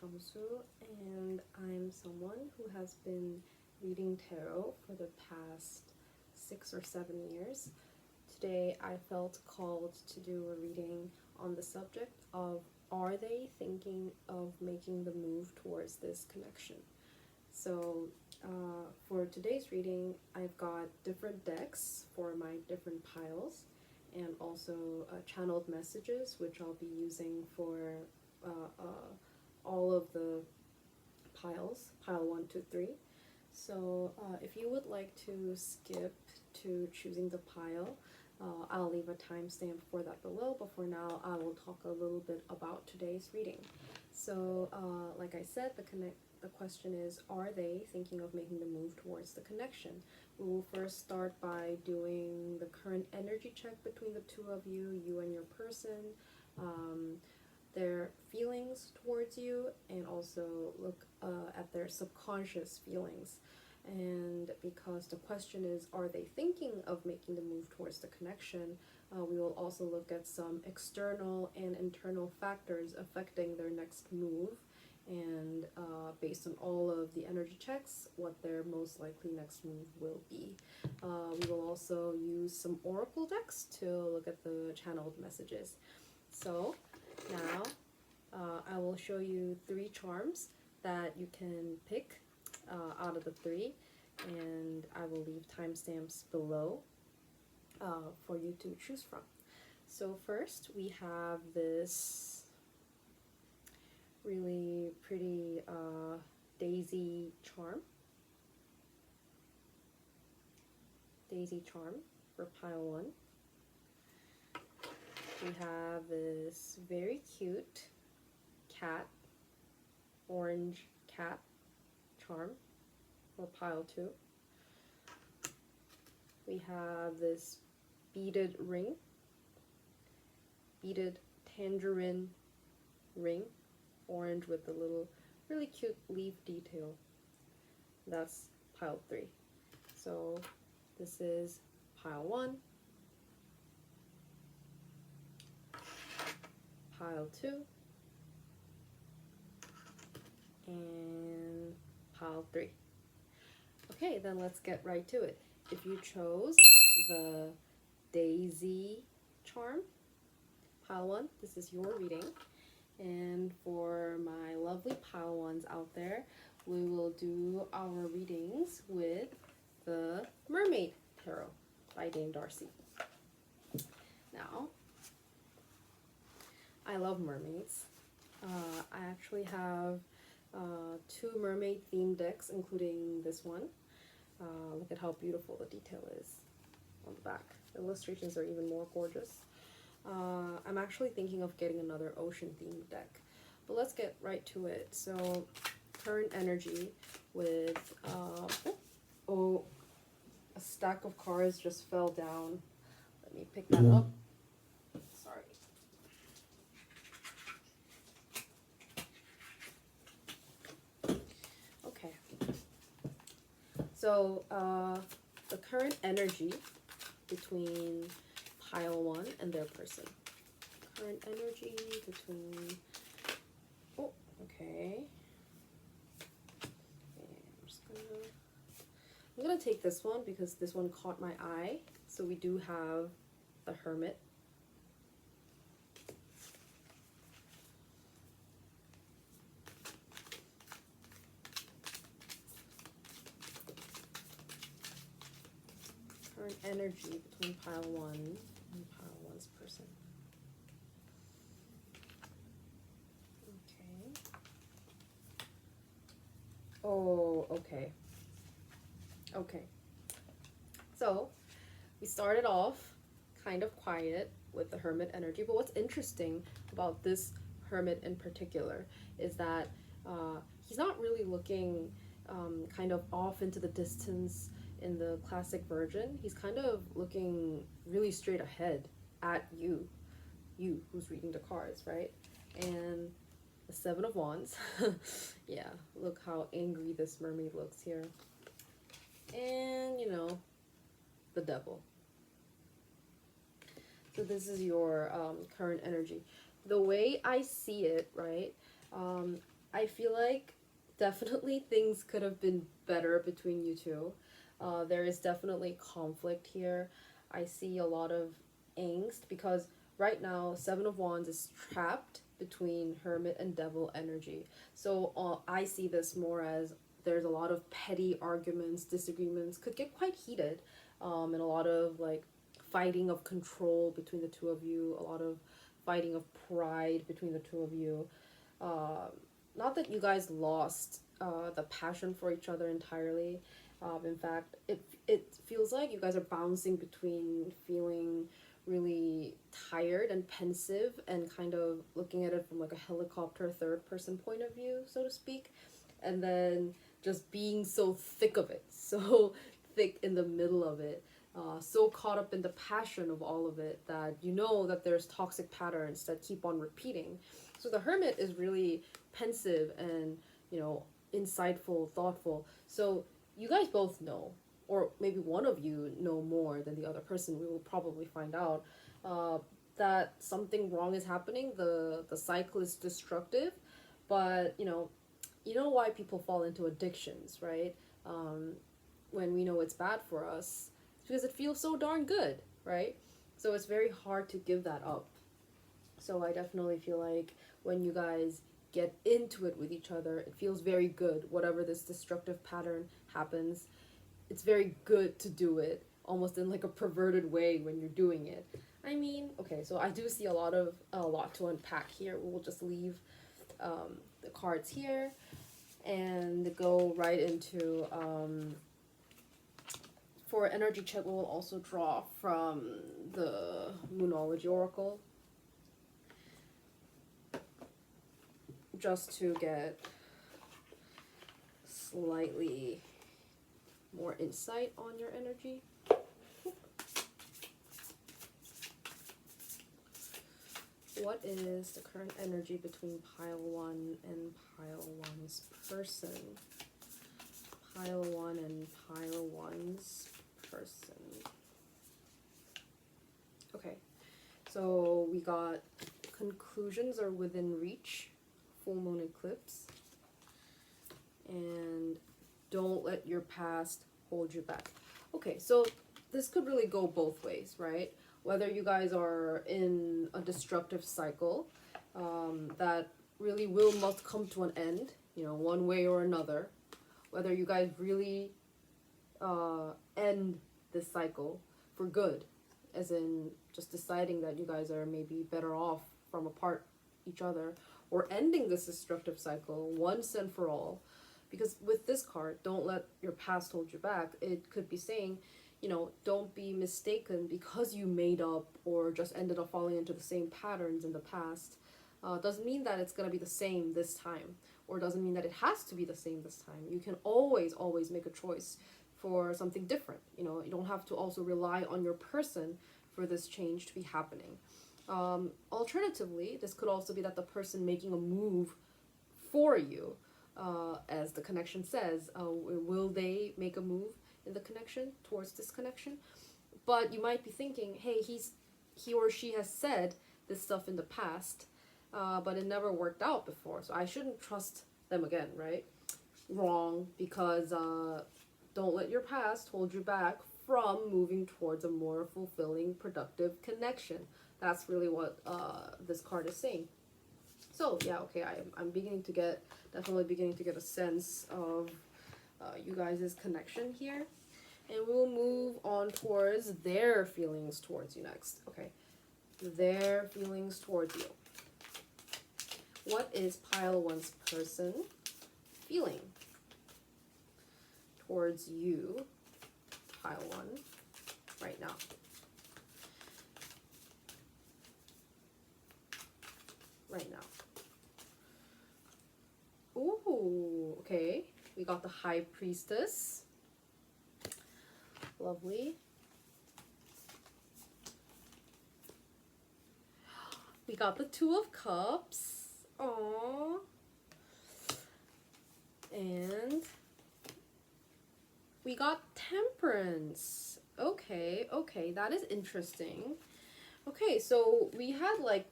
Chamsu, and I'm someone who has been reading tarot for the past 6 or 7 years. Today I felt called to do a reading on the subject of, are they thinking of making the move towards this connection? So for today's reading, I've got different decks for my different piles, and also channeled messages, which I'll be using for all of the piles, pile 1, 2, 3. So if you would like to skip to choosing the pile, I'll leave a timestamp for that below, but for now I will talk a little bit about today's reading. So like I said, the question is, are they thinking of making the move towards the connection? We will first start by doing the current energy check between the two of you, you and your person, their feelings towards you, and also look at their subconscious feelings. And because the question is, are they thinking of making the move towards the connection, we will also look at some external and internal factors affecting their next move, and based on all of the energy checks, what their most likely next move will be. We will also use some oracle decks to look at the channeled messages. So now I will show you 3 charms that you can pick out of the 3, and I will leave timestamps below for you to choose from. So first we have this really pretty daisy charm for pile 1. We have this very cute cat, orange cat charm for pile 2. We have this beaded ring, beaded tangerine ring, orange with a little really cute leaf detail. That's pile 3. So this is pile 1, pile 2, and pile 3. Okay, then let's get right to it. If you chose the daisy charm, pile 1, this is your reading. And for my lovely pile 1s out there, we will do our readings with the Mermaid Tarot by Dame Darcy. Now, I love mermaids. I actually have 2 mermaid themed decks, including this one. Look at how beautiful the detail is on the back. The illustrations are even more gorgeous. I'm actually thinking of getting another ocean themed deck, but let's get right to it. So current energy with a stack of cards just fell down. Let me pick that up. Sorry. Okay, so the current energy between pile 1 and their person. Current energy between, okay. I'm gonna take this one because this one caught my eye. So we do have the Hermit. Current energy between pile 1 and pile 1's person. Okay. Oh, okay. Okay. So we started off kind of quiet with the Hermit energy, but what's interesting about this Hermit in particular is that he's not really looking kind of off into the distance in the classic version. He's kind of looking really straight ahead at you who's reading the cards, right? And the 7 of Wands. Yeah, look how angry this mermaid looks here. And, you know, the Devil. So this is your current energy. The way I see it, right, I feel like definitely things could have been better between you two. There is definitely conflict here. I see a lot of angst because right now Seven of Wands is trapped between Hermit and Devil energy. So I see this more as there's a lot of petty arguments, disagreements, could get quite heated, and a lot of like fighting of control between the two of you, a lot of fighting of pride between the two of you. Uh, Not that you guys lost the passion for each other entirely. In fact, it feels like you guys are bouncing between feeling really tired and pensive and kind of looking at it from like a helicopter third person point of view, so to speak, and then just being so thick of it, so thick in the middle of it, so caught up in the passion of all of it that you know that there's toxic patterns that keep on repeating. So the Hermit is really pensive and, you know, insightful, thoughtful. So you guys both know, or maybe one of you know more than the other person. We will probably find out uh, that something wrong is happening. The cycle is destructive, but you know why people fall into addictions, right? Um, when we know it's bad for us, it's because it feels so darn good, right? So it's very hard to give that up. So I definitely feel like when you guys get into it with each other, it feels very good. Whatever this destructive pattern happens, it's very good to do it, almost in like a perverted way when you're doing it. I mean, okay, so I do see a lot to unpack here. We'll just leave the cards here and go right into for energy check. We'll also draw from the Moonology Oracle, just to get slightly more insight on your energy. What is the current energy between pile 1 and pile 1's person? Pile 1 and pile 1's person. Okay, so we got conclusions are within reach, full moon eclipse, and don't let your past hold you back. Okay, so this could really go both ways, right? Whether you guys are in a destructive cycle that really will must come to an end, you know, one way or another. Whether you guys really end this cycle for good, as in just deciding that you guys are maybe better off from apart each other, or ending this destructive cycle once and for all. Because with this card, don't let your past hold you back, it could be saying, you know, don't be mistaken because you made up or just ended up falling into the same patterns in the past. Doesn't mean that it's going to be the same this time, or doesn't mean that it has to be the same this time. You can always make a choice for something different. You know, you don't have to also rely on your person for this change to be happening. Alternatively, this could also be that the person making a move for you, as the connection says, will they make a move in the connection towards this connection? But you might be thinking, hey, he or she has said this stuff in the past, but it never worked out before, so I shouldn't trust them again, right? Wrong, because don't let your past hold you back from moving towards a more fulfilling, productive connection. That's really what this card is saying. So yeah, okay, I'm definitely beginning to get a sense of you guys' connection here. And we'll move on towards their feelings towards you next. Okay, their feelings towards you. What is pile 1's person feeling towards you, pile 1, right now? Right now. Ooh, okay. We got the High Priestess. Lovely. We got the Two of Cups. Aww. And we got Temperance. Okay, that is interesting. Okay, so we had like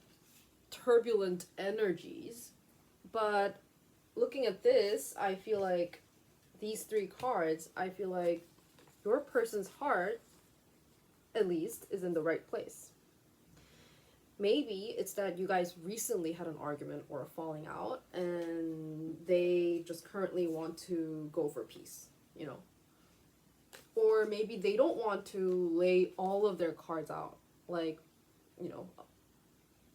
turbulent energies, but looking at this, I feel like these three cards, I feel like your person's heart, at least, is in the right place. Maybe it's that you guys recently had an argument or a falling out and they just currently want to go for peace, you know. Or maybe they don't want to lay all of their cards out, like, you know,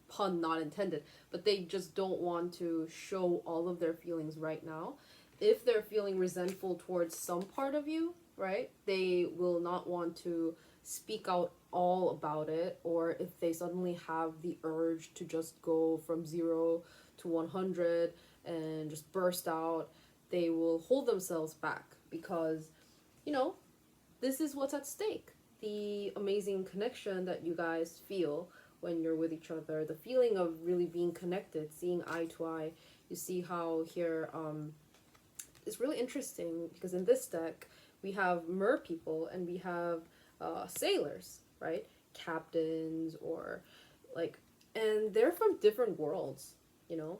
pun not intended, but they just don't want to show all of their feelings right now. If they're feeling resentful towards some part of you, right, they will not want to speak out all about it. Or if they suddenly have the urge to just go from 0 to 100 and just burst out, they will hold themselves back because, you know, this is what's at stake. The amazing connection that you guys feel when you're with each other, the feeling of really being connected, seeing eye to eye. You see how here it's really interesting because in this deck we have mer people and we have sailors, right? Captains or like, and they're from different worlds, you know.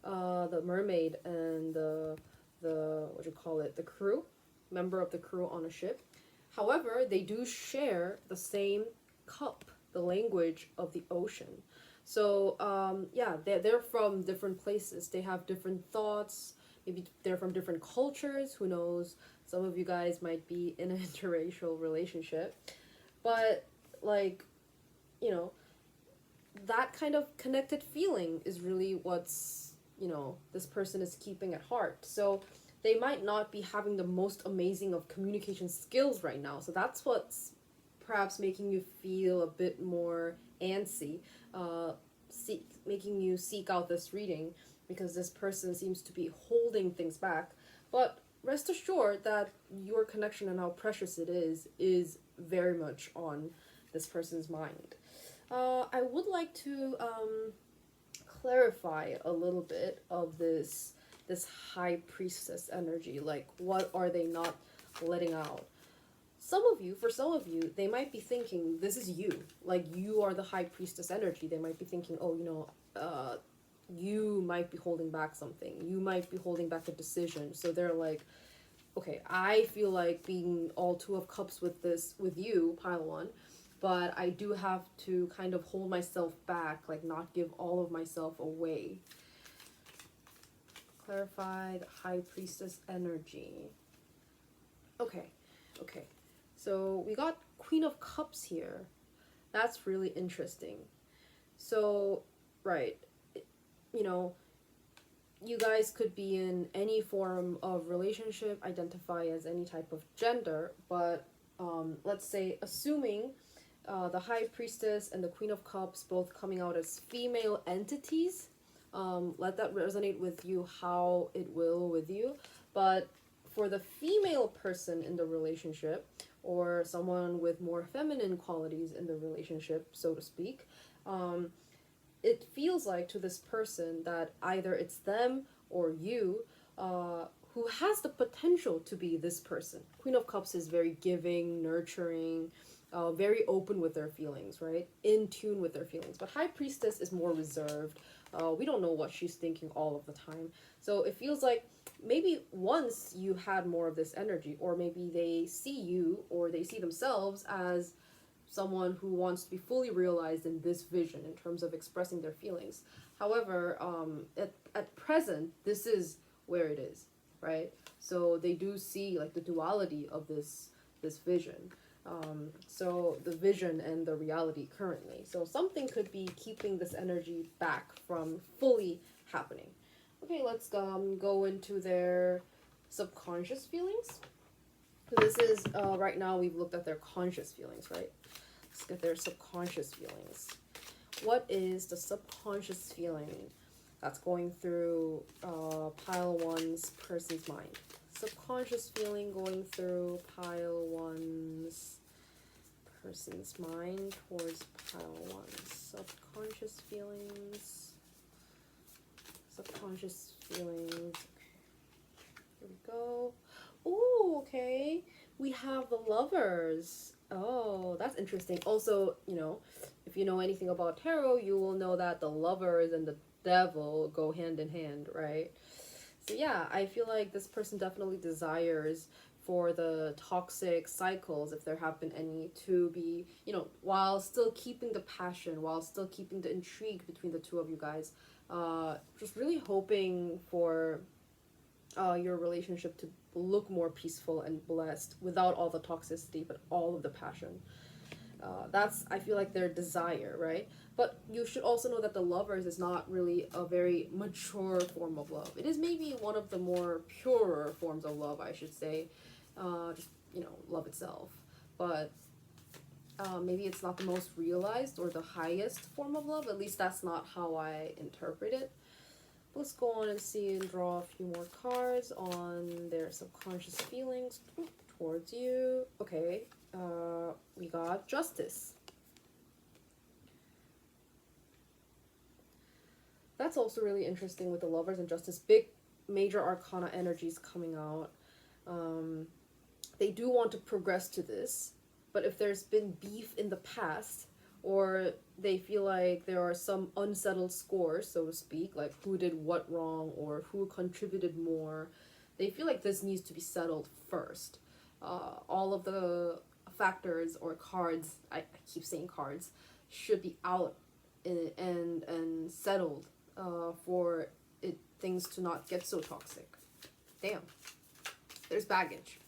The mermaid and the what you call it, the crew, member of the crew on a ship. However, they do share the same cup, the language of the ocean. So yeah, they're from different places. They have different thoughts. Maybe they're from different cultures. Who knows? Some of you guys might be in an interracial relationship. But like, you know, that kind of connected feeling is really what's, you know, this person is keeping at heart. So they might not be having the most amazing of communication skills right now. So that's what's perhaps making you feel a bit more antsy, making you seek out this reading because this person seems to be holding things back. But rest assured that your connection and how precious it is very much on this person's mind. I would like to clarify a little bit of this high priestess energy. Like, what are they not letting out? For some of you, they might be thinking this is you. Like, you are the high priestess energy. They might be thinking, oh, you know, you might be holding back something. You might be holding back a decision. So they're like, okay, I feel like being all two of cups with you, pile one, but I do have to kind of hold myself back, like not give all of myself away. Clarify the high priestess energy. Okay. So we got Queen of Cups here. That's really interesting. So, right, you know, you guys could be in any form of relationship, identify as any type of gender, but let's say, assuming the High Priestess and the Queen of Cups both coming out as female entities, let that resonate with you how it will with you. But for the female person in the relationship, or someone with more feminine qualities in the relationship, so to speak, it feels like to this person that either it's them or you who has the potential to be this person. Queen of Cups is very giving, nurturing, very open with their feelings, right? In tune with their feelings. But High Priestess is more reserved. We don't know what she's thinking all of the time. So it feels like maybe once you had more of this energy, or maybe they see you or they see themselves as someone who wants to be fully realized in this vision in terms of expressing their feelings. However, at present, this is where it is, right? So they do see like the duality of this vision. So the vision and the reality currently. So something could be keeping this energy back from fully happening. Okay, let's go into their subconscious feelings. So this is, right now we've looked at their conscious feelings, right? Let's get their subconscious feelings. What is the subconscious feeling that's going through pile one's person's mind? Subconscious feeling going through pile one's person's mind towards pile one. Subconscious feelings. Subconscious feelings. Okay. Here we go. Ooh, okay. We have the Lovers. Oh, that's interesting. Also, you know, if you know anything about tarot, you will know that the Lovers and the Devil go hand in hand, right? So yeah, I feel like this person definitely desires for the toxic cycles, if there have been any, to be, you know, while still keeping the passion, while still keeping the intrigue between the two of you guys. Just really hoping for your relationship to look more peaceful and blessed without all the toxicity, but all of the passion. That's, I feel like, their desire, right? But you should also know that the lovers is not really a very mature form of love. It is maybe one of the more purer forms of love, I should say. Just, you know, love itself. But maybe it's not the most realized or the highest form of love. At least that's not how I interpret it. Let's go on and see and draw a few more cards on their subconscious feelings towards you. Okay, we got Justice. That's also really interesting with the Lovers and Justice. Big major arcana energies coming out. They do want to progress to this, but if there's been beef in the past, or they feel like there are some unsettled scores, so to speak, like who did what wrong or who contributed more, they feel like this needs to be settled first. All of the factors or cards, I keep saying cards, should be out and settled for things to not get so toxic. Damn. There's baggage.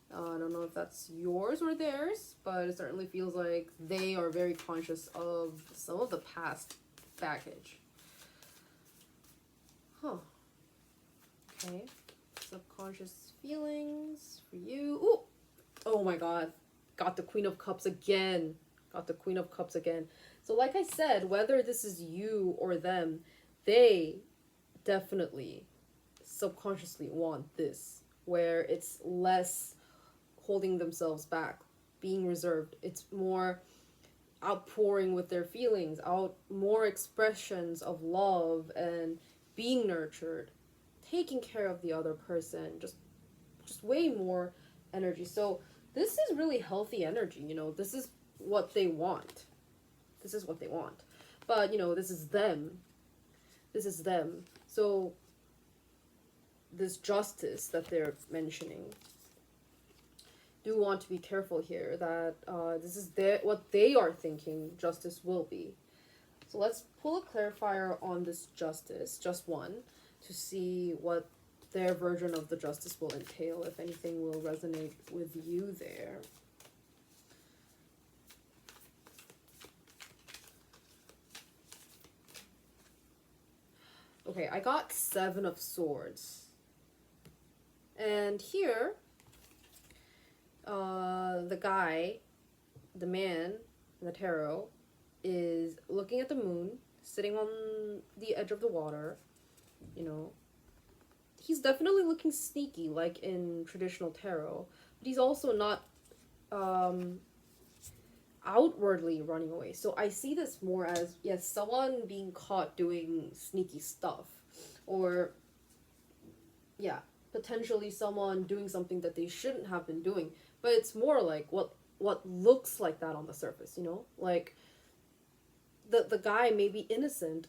I don't know if that's yours or theirs, but it certainly feels like they are very conscious of some of the past baggage. Huh. Okay. Subconscious feelings for you. Ooh! Oh my god. Got the Queen of Cups again. Got the Queen of Cups again. So like I said, whether this is you or them, they definitely subconsciously want this, where it's less holding themselves back, being reserved. It's more outpouring with their feelings, more expressions of love and being nurtured, taking care of the other person, just way more energy. So this is really healthy energy, you know. This is what they want. This is what they want. But, you know, this is them. This is them. So this justice that they're mentioning, do want to be careful here that this is what they are thinking justice will be. So let's pull a clarifier on this justice, just one, to see what their version of the justice will entail, if anything will resonate with you there. Okay, I got 7 of Swords. And here, the guy, the man in the tarot, is looking at the moon, sitting on the edge of the water, you know. He's definitely looking sneaky, like in traditional tarot, but he's also not outwardly running away. So I see this more as, yes, someone being caught doing sneaky stuff, or, yeah, potentially someone doing something that they shouldn't have been doing. But it's more like what looks like that on the surface, you know? Like, the guy may be innocent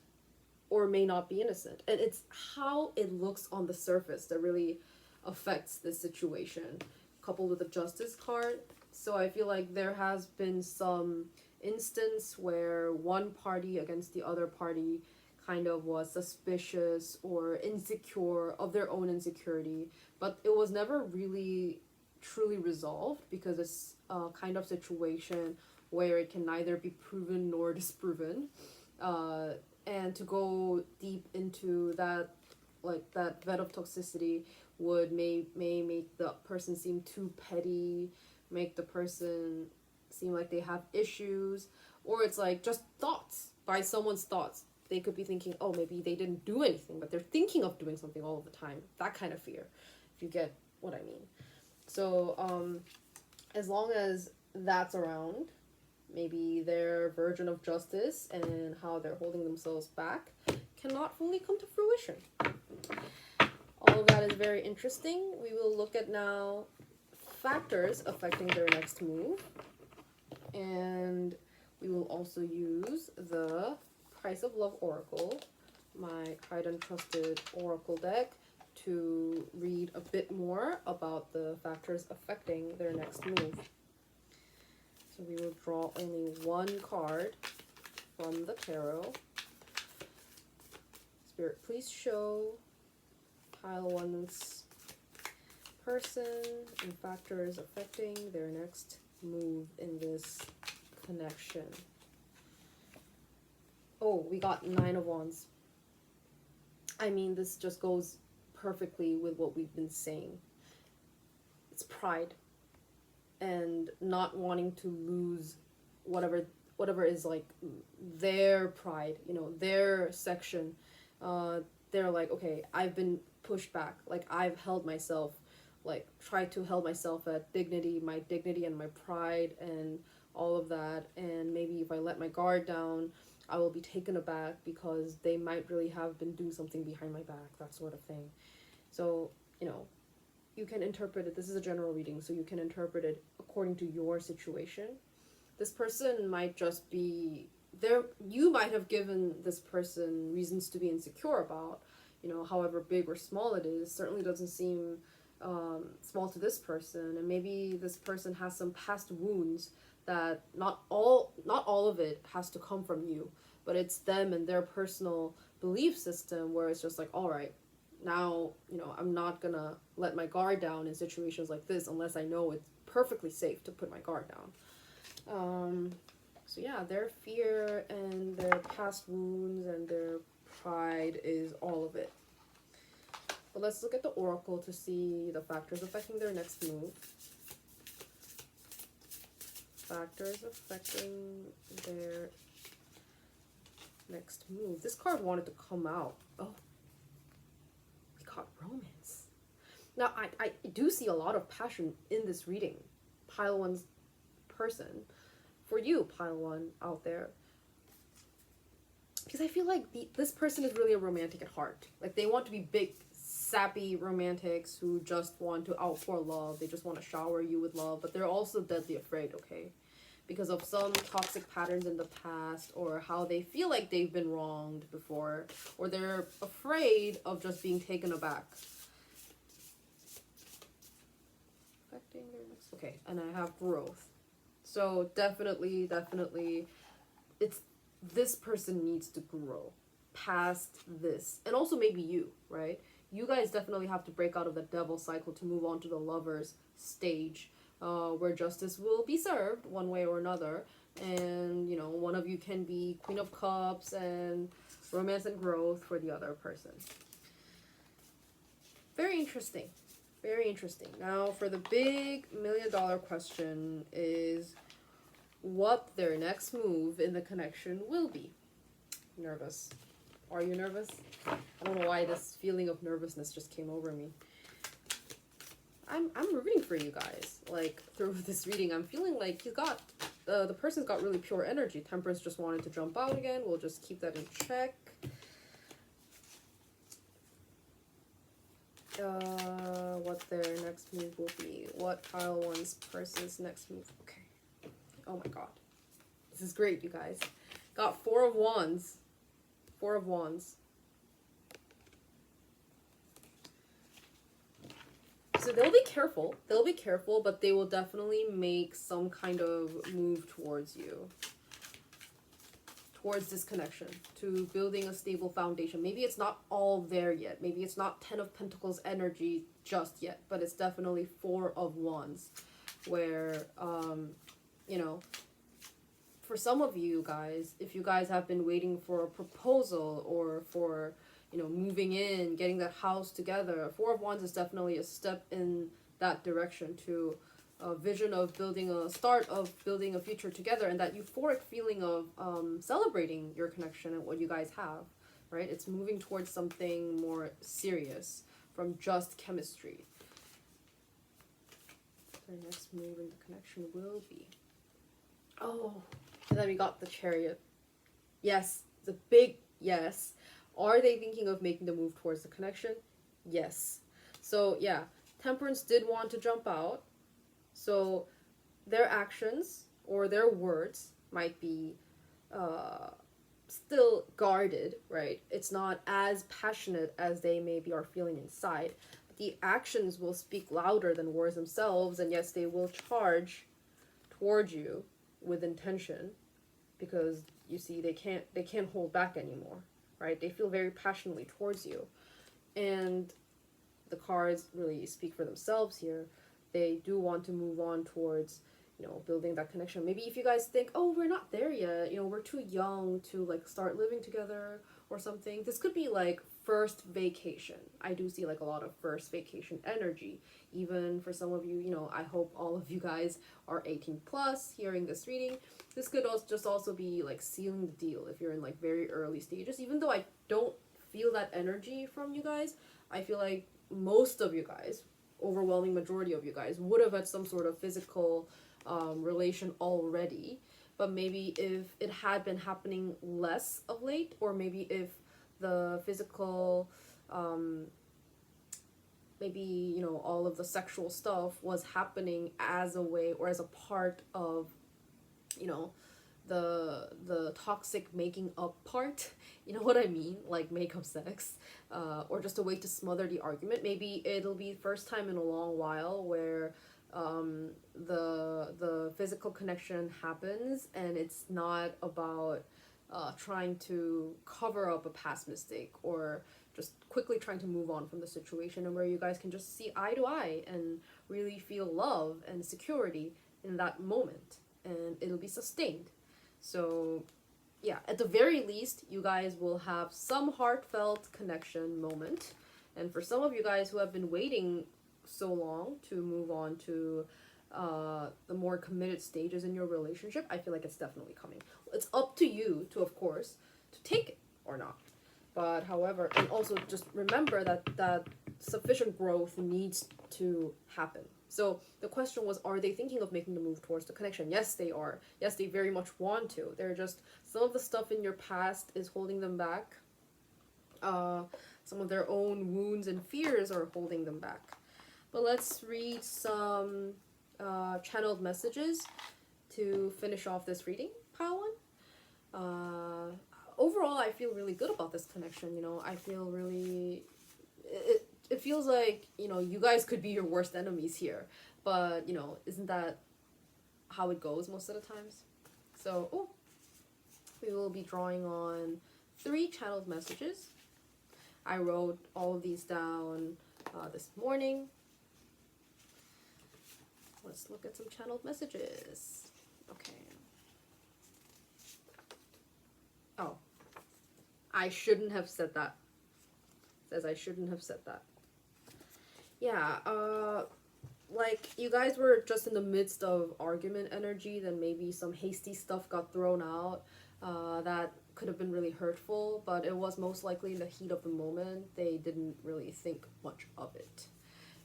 or may not be innocent. And it's how it looks on the surface that really affects the situation, coupled with the Justice card. So I feel like there has been some instance where one party against the other party kind of was suspicious or insecure of their own insecurity, but it was never really truly resolved, because it's a kind of situation where it can neither be proven nor disproven. And to go deep into that, like that vet of toxicity may make the person seem too petty, make the person seem like they have issues, or it's like just thoughts by someone's thoughts. They could be thinking, oh, maybe they didn't do anything, but they're thinking of doing something all the time. That kind of fear, if you get what I mean. So as long as that's around, maybe their version of justice and how they're holding themselves back cannot fully come to fruition. All of that is very interesting. We will look at now factors affecting their next move. And we will also use the Price of Love Oracle, my tried and trusted Oracle deck, to read a bit more about the factors affecting their next move. So we will draw only one card from the tarot. Spirit, please show pile one's person and factors affecting their next move in this connection. Oh, we got 9 of Wands. I mean, this just goes perfectly with what we've been saying. It's pride and not wanting to lose whatever is like their pride, you know, their section. They're like, okay, I've been pushed back. Like, I've held myself, like, tried to hold myself at dignity, my dignity and my pride and all of that. And maybe if I let my guard down, I will be taken aback because they might really have been doing something behind my back, that sort of thing. So, you know, you can interpret it. This is a general reading, so you can interpret it according to your situation. This person might just be there. You might have given this person reasons to be insecure about, you know, however big or small it is. Certainly doesn't seem small to this person, and maybe this person has some past wounds that not all of it has to come from you, but it's them and their personal belief system where it's just like, all right, now, you know, I'm not gonna let my guard down in situations like this unless I know it's perfectly safe to put my guard down. So yeah, their fear and their past wounds and their pride is all of it. But let's look at the Oracle to see the factors affecting their next move. Factors affecting their next move. This card wanted to come out. Oh, we got romance. Now, I do see a lot of passion in this reading. Pile one's person. For you, pile one out there. Because I feel like this person is really a romantic at heart. Like, they want to be big, sappy romantics who just want to outpour love. They just want to shower you with love, but they're also deadly afraid, okay? Because of some toxic patterns in the past, or how they feel like they've been wronged before, or they're afraid of just being taken aback. Affecting their next... Okay, and I have growth. So definitely, it's this person needs to grow past this. And also maybe you, right? You guys definitely have to break out of the devil cycle to move on to the lover's stage, where justice will be served one way or another. And, you know, one of you can be Queen of Cups and romance and growth for the other person. Very interesting. Very interesting. Now, for the big $1 million question is what their next move in the connection will be. Nervous. Are you nervous? I don't know why this feeling of nervousness just came over me. I'm rooting for you guys. Like, through this reading, I'm feeling like you got, the person's got really pure energy. Temperance just wanted to jump out again. We'll just keep that in check. What their next move will be. What pile one's person's next move. Okay. Oh my god. This is great, you guys. Got 4 of Wands. 4 of Wands. So they'll be careful. They'll be careful, but they will definitely make some kind of move towards you. Towards this connection. To building a stable foundation. Maybe it's not all there yet. Maybe it's not 10 of Pentacles energy just yet. But it's definitely 4 of Wands. Where, you know, for some of you guys, if you guys have been waiting for a proposal or for, you know, moving in, getting that house together, 4 of Wands is definitely a step in that direction to a vision of building a start of building a future together, and that euphoric feeling of celebrating your connection and what you guys have, right? It's moving towards something more serious from just chemistry. Their next move in the connection will be... Oh, and then we got the Chariot. Yes, it's a big yes. Are they thinking of making the move towards the connection? Yes. So, yeah, Temperance did want to jump out. So, their actions or their words might be still guarded, right? It's not as passionate as they maybe are feeling inside. But the actions will speak louder than words themselves, and yes, they will charge towards you with intention, because you see they can't hold back anymore, right? They feel very passionately towards you. And the cards really speak for themselves here. They do want to move on towards, building that connection. Maybe if you guys think, oh, we're not there yet, we're too young to like start living together or something, this could be like first vacation. I do see like a lot of first vacation energy. Even for some of you, I hope all of you guys are 18 plus hearing this reading. This could also be like sealing the deal if you're in like very early stages. Even though I don't feel that energy from you guys, I feel like most of you guys, overwhelming majority of you guys, would have had some sort of physical relation already. But maybe if it had been happening less of late, or maybe if the physical, maybe, all of the sexual stuff was happening as a way or as a part of, the toxic making up part, you know what I mean, like makeup sex, or just a way to smother the argument. Maybe it'll be first time in a long while where the physical connection happens, and it's not about trying to cover up a past mistake or just quickly trying to move on from the situation, and where you guys can just see eye to eye and really feel love and security in that moment, and it'll be sustained. So yeah, at the very least, you guys will have some heartfelt connection moment. And for some of you guys who have been waiting so long to move on to the more committed stages in your relationship, I feel like it's definitely coming. It's up to you to, of course, to take it or not. But however, and also just remember that sufficient growth needs to happen. So the question was, are they thinking of making the move towards the connection? Yes, they are. Yes, they very much want to. They're just, some of the stuff in your past is holding them back. Some of their own wounds and fears are holding them back. But let's read some channeled messages to finish off this reading, pile one. Overall, I feel really good about this connection. I feel really... It feels like, you guys could be your worst enemies here. But, isn't that how it goes most of the times? So, we will be drawing on 3 channeled messages. I wrote all of these down this morning. Let's look at some channeled messages. Okay. Oh. I shouldn't have said that. It says I shouldn't have said that. Yeah, like, you guys were just in the midst of argument energy, then maybe some hasty stuff got thrown out that could have been really hurtful, but it was most likely in the heat of the moment. They didn't really think much of it.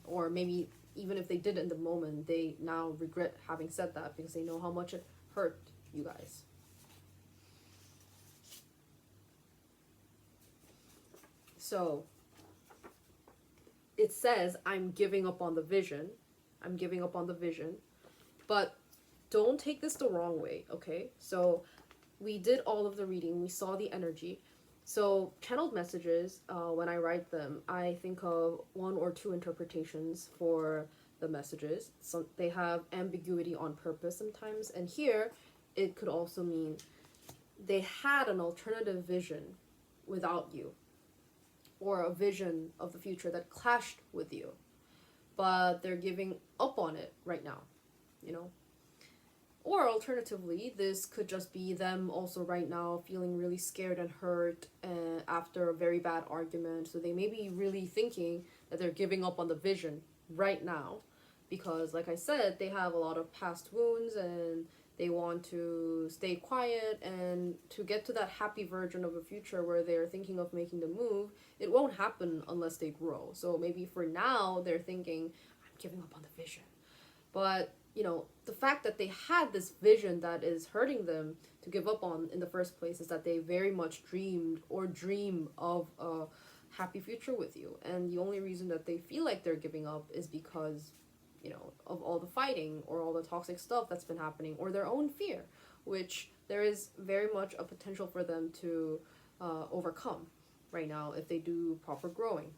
Or maybe even if they did in the moment, they now regret having said that because they know how much it hurt you guys. So, it says, I'm giving up on the vision. I'm giving up on the vision. But don't take this the wrong way, okay? So, we did all of the reading. We saw the energy. So, channeled messages, when I write them, I think of 1 or 2 interpretations for the messages. So they have ambiguity on purpose sometimes. And here, it could also mean they had an alternative vision without you, or a vision of the future that clashed with you, but they're giving up on it right now, Or alternatively, this could just be them also right now feeling really scared and hurt after a very bad argument. So they may be really thinking that they're giving up on the vision right now because, like I said, they have a lot of past wounds and they want to stay quiet, and to get to that happy version of a future where they're thinking of making the move, it won't happen unless they grow. So maybe for now, they're thinking, I'm giving up on the vision. But, the fact that they had this vision that is hurting them to give up on in the first place is that they very much dreamed or dream of a happy future with you. And the only reason that they feel like they're giving up is because of all the fighting or all the toxic stuff that's been happening, or their own fear, which there is very much a potential for them to overcome right now if they do proper growing.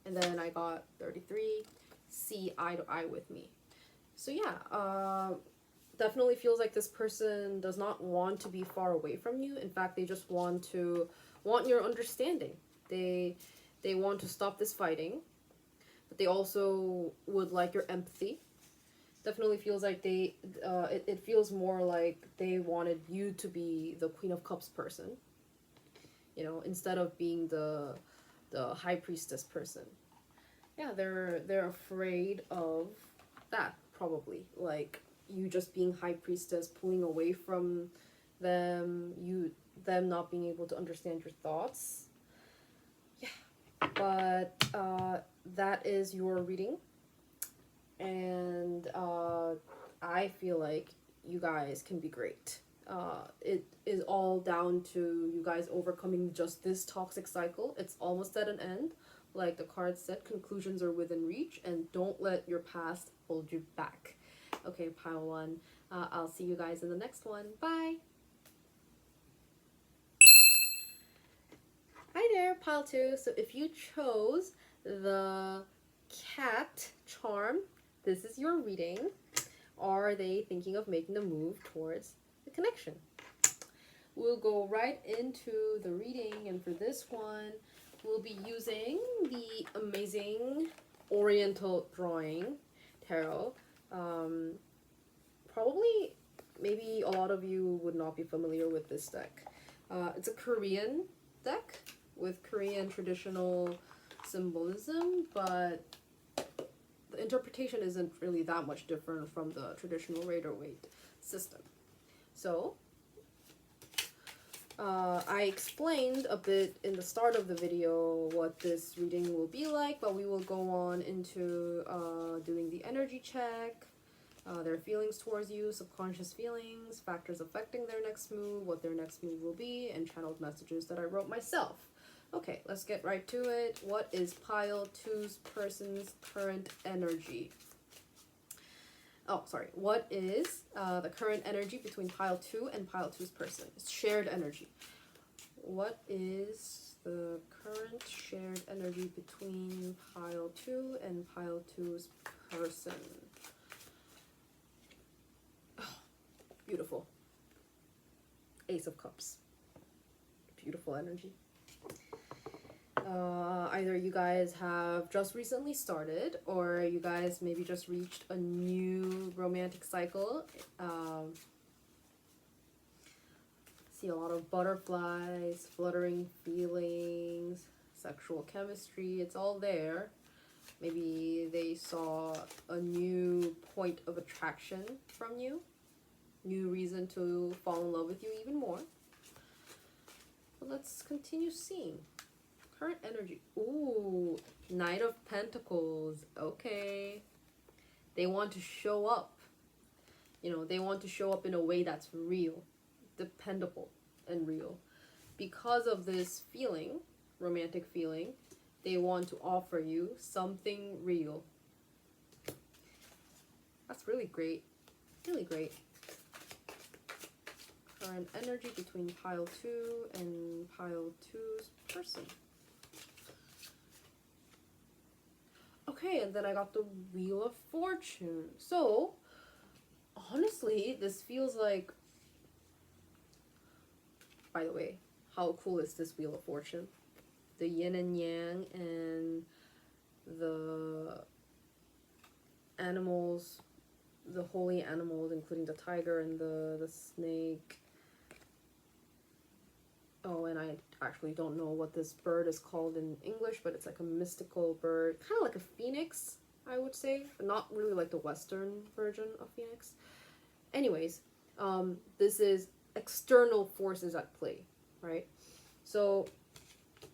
And then I got 33, see eye to eye with me. So yeah, definitely feels like this person does not want to be far away from you. In fact, they just want your understanding. They want to stop this fighting, but they also would like your empathy. Definitely feels like it feels more like they wanted you to be the Queen of Cups person, you know, instead of being the High Priestess person. Yeah, they're afraid of that, probably, like you just being High Priestess, pulling away from them, them not being able to understand your thoughts. Yeah, but that is your reading, and I feel like you guys can be great. It is all down to you guys overcoming just this toxic cycle. It's almost at an end. Like the card said, conclusions are within reach, and don't let your past hold you back. Okay, pile one. I'll see you guys in the next one. Bye! Hi there, pile two. So if you chose the cat charm, this is your reading. Are they thinking of making the move towards the connection? We'll go right into the reading, and for this one, we'll be using the amazing Oriental drawing tarot. Probably, maybe a lot of you would not be familiar with this deck. It's a Korean deck with Korean traditional symbolism, but the interpretation isn't really that much different from the traditional Rider-Waite system. So, I explained a bit in the start of the video what this reading will be like, but we will go on into doing the energy check, their feelings towards you, subconscious feelings, factors affecting their next move, what their next move will be, and channeled messages that I wrote myself. Okay, let's get right to it. What is pile two's person's current energy? Oh, sorry. What is the current energy between pile two and pile two's person? It's shared energy. What is the current shared energy between pile two and pile two's person? Oh, beautiful. Ace of Cups. Beautiful energy. Either you guys have just recently started, or you guys maybe just reached a new romantic cycle. See a lot of butterflies, fluttering feelings, sexual chemistry, it's all there. Maybe they saw a new point of attraction from you, new reason to fall in love with you even more. But let's continue seeing. Current energy. Ooh, Knight of Pentacles. Okay. They want to show up. You know, they want to show up in a way that's real, dependable, and real. Because of this feeling, romantic feeling, they want to offer you something real. That's really great. Really great. Current energy between pile two and pile two's person. Okay, and then I got the Wheel of Fortune. So, honestly, this feels like... By the way, how cool is this Wheel of Fortune? The yin and yang and the animals, the holy animals, including the tiger and the snake. Oh, and I actually don't know what this bird is called in English, but it's like a mystical bird. Kind of like a phoenix, I would say. But not really like the Western version of phoenix. Anyways, this is external forces at play, right? So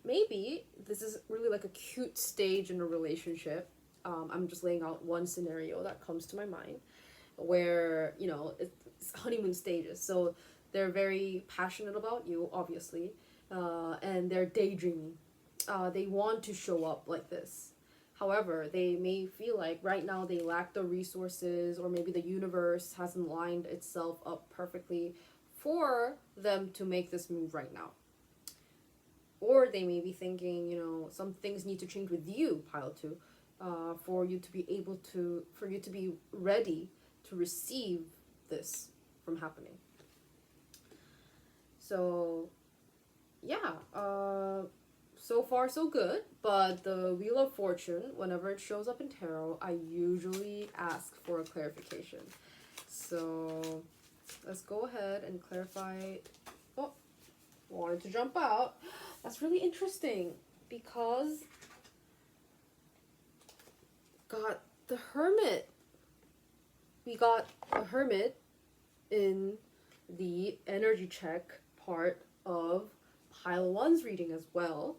maybe this is really like a cute stage in a relationship. I'm just laying out one scenario that comes to my mind where, you know, it's honeymoon stages. So they're very passionate about you, obviously, and they're daydreaming. They want to show up like this. However, they may feel like right now they lack the resources, or maybe the universe hasn't lined itself up perfectly for them to make this move right now. Or they may be thinking, you know, some things need to change with you, pile two, for you to be able to, for you to be ready to receive this from happening. So, yeah, so far so good, but the Wheel of Fortune, whenever it shows up in tarot, I usually ask for a clarification. So, let's go ahead and clarify. Oh, wanted to jump out. That's really interesting because got the Hermit. We got a Hermit in the energy check part of pile one's reading as well,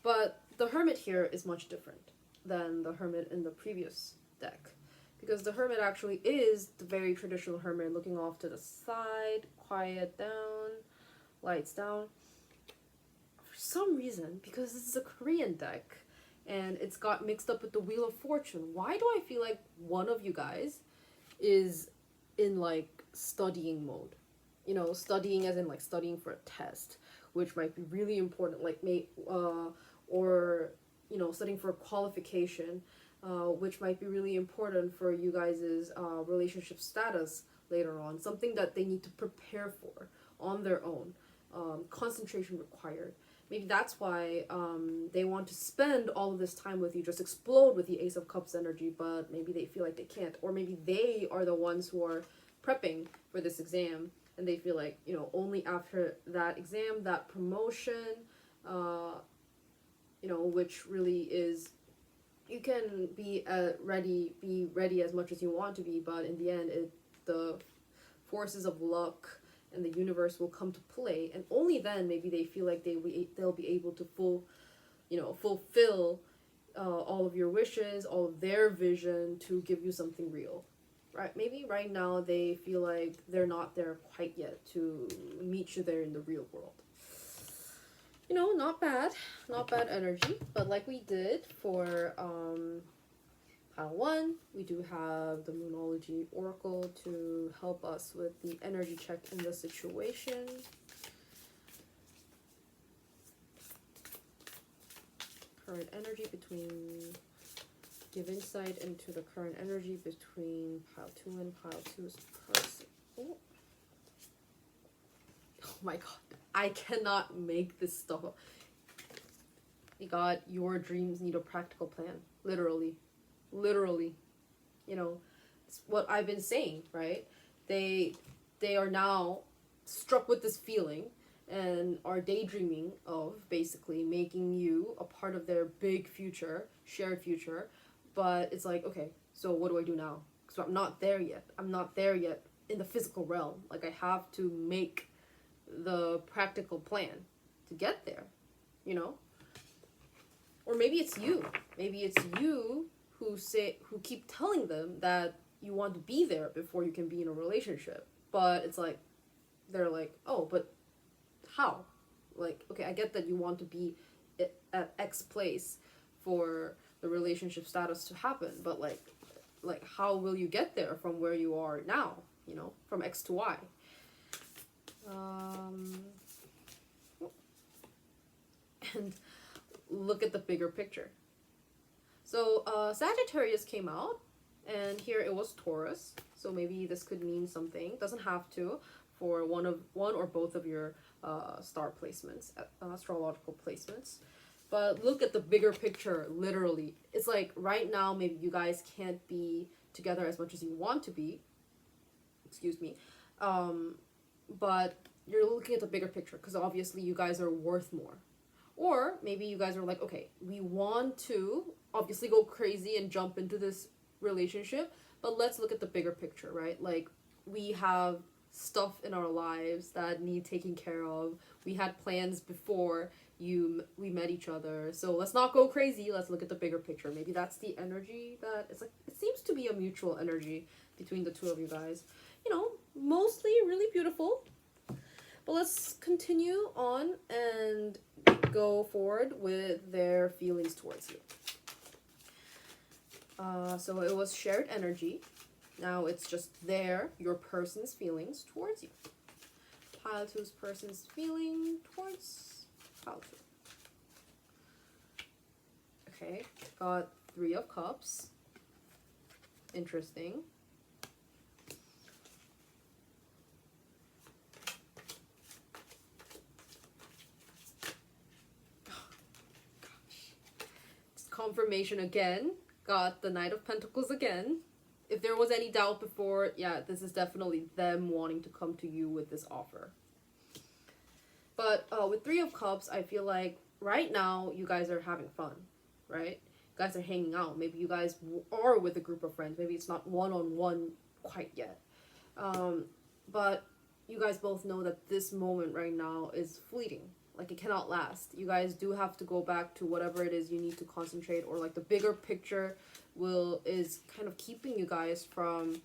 but the Hermit here is much different than the Hermit in the previous deck, because the Hermit actually is the very traditional Hermit, looking off to the side, quiet down, lights down. For some reason, because this is a Korean deck and it's got mixed up with the Wheel of Fortune, why do I feel like one of you guys is in like studying mode? You know, studying as in like studying for a test, which might be really important, like or you know, studying for a qualification, which might be really important for you guys' relationship status later on, something that they need to prepare for on their own, concentration required. Maybe that's why they want to spend all of this time with you, just explode with the Ace of Cups energy, but maybe they feel like they can't, or maybe they are the ones who are prepping for this exam, and they feel like, you know, only after that exam, that promotion, you know, which really is, you can be ready as much as you want to be, but in the end, the forces of luck and the universe will come to play, and only then maybe they feel like they'll be able to fulfill all of your wishes, all of their vision to give you something real. Right, maybe right now they feel like they're not there quite yet to meet you there in the real world. You know, not bad energy. But like we did for pile one, we do have the Moonology Oracle to help us with the energy check in the situation. Current energy between. Give insight into the current energy between pile 2 and pile 2's person. Oh my god, I cannot make this stuff up. You got your dreams need a practical plan. Literally. You know, it's what I've been saying, right? They are now struck with this feeling and are daydreaming of basically making you a part of their big future, shared future. But it's like, okay, so what do I do now? Because I'm not there yet. I'm not there yet in the physical realm. Like, I have to make the practical plan to get there, you know? Or maybe it's you. Maybe it's you who keep telling them that you want to be there before you can be in a relationship. But it's like, they're like, oh, but how? Like, okay, I get that you want to be at X place for the relationship status to happen, but like how will you get there from where you are now, you know, from X to Y? And look at the bigger picture. So Sagittarius came out, and here it was Taurus, so maybe this could mean something. Doesn't have to for one or both of your star placements, astrological placements. But look at the bigger picture, literally. It's like right now, maybe you guys can't be together as much as you want to be. Excuse me. But you're looking at the bigger picture because obviously you guys are worth more. Or maybe you guys are like, okay, we want to obviously go crazy and jump into this relationship, but let's look at the bigger picture, right? Like, we have stuff in our lives that need taking care of. We had plans before we met each other, so let's not go crazy. Let's look at the bigger picture. Maybe that's the energy that it's like. It seems to be a mutual energy between the two of you guys. You know, mostly really beautiful. But let's continue on and go forward with their feelings towards you. So it was shared energy. Now it's just your person's feelings towards you. Pile two's person's feeling towards pile two. Okay, got Three of Cups. Interesting. Confirmation again. Got the Knight of Pentacles again. If there was any doubt before, yeah, this is definitely them wanting to come to you with this offer. But with Three of Cups, I feel like right now you guys are having fun, right? You guys are hanging out. Maybe you guys are with a group of friends. Maybe it's not one-on-one quite yet. But you guys both know that this moment right now is fleeting. Like, it cannot last. You guys do have to go back to whatever it is you need to concentrate, or like the bigger picture is kind of keeping you guys from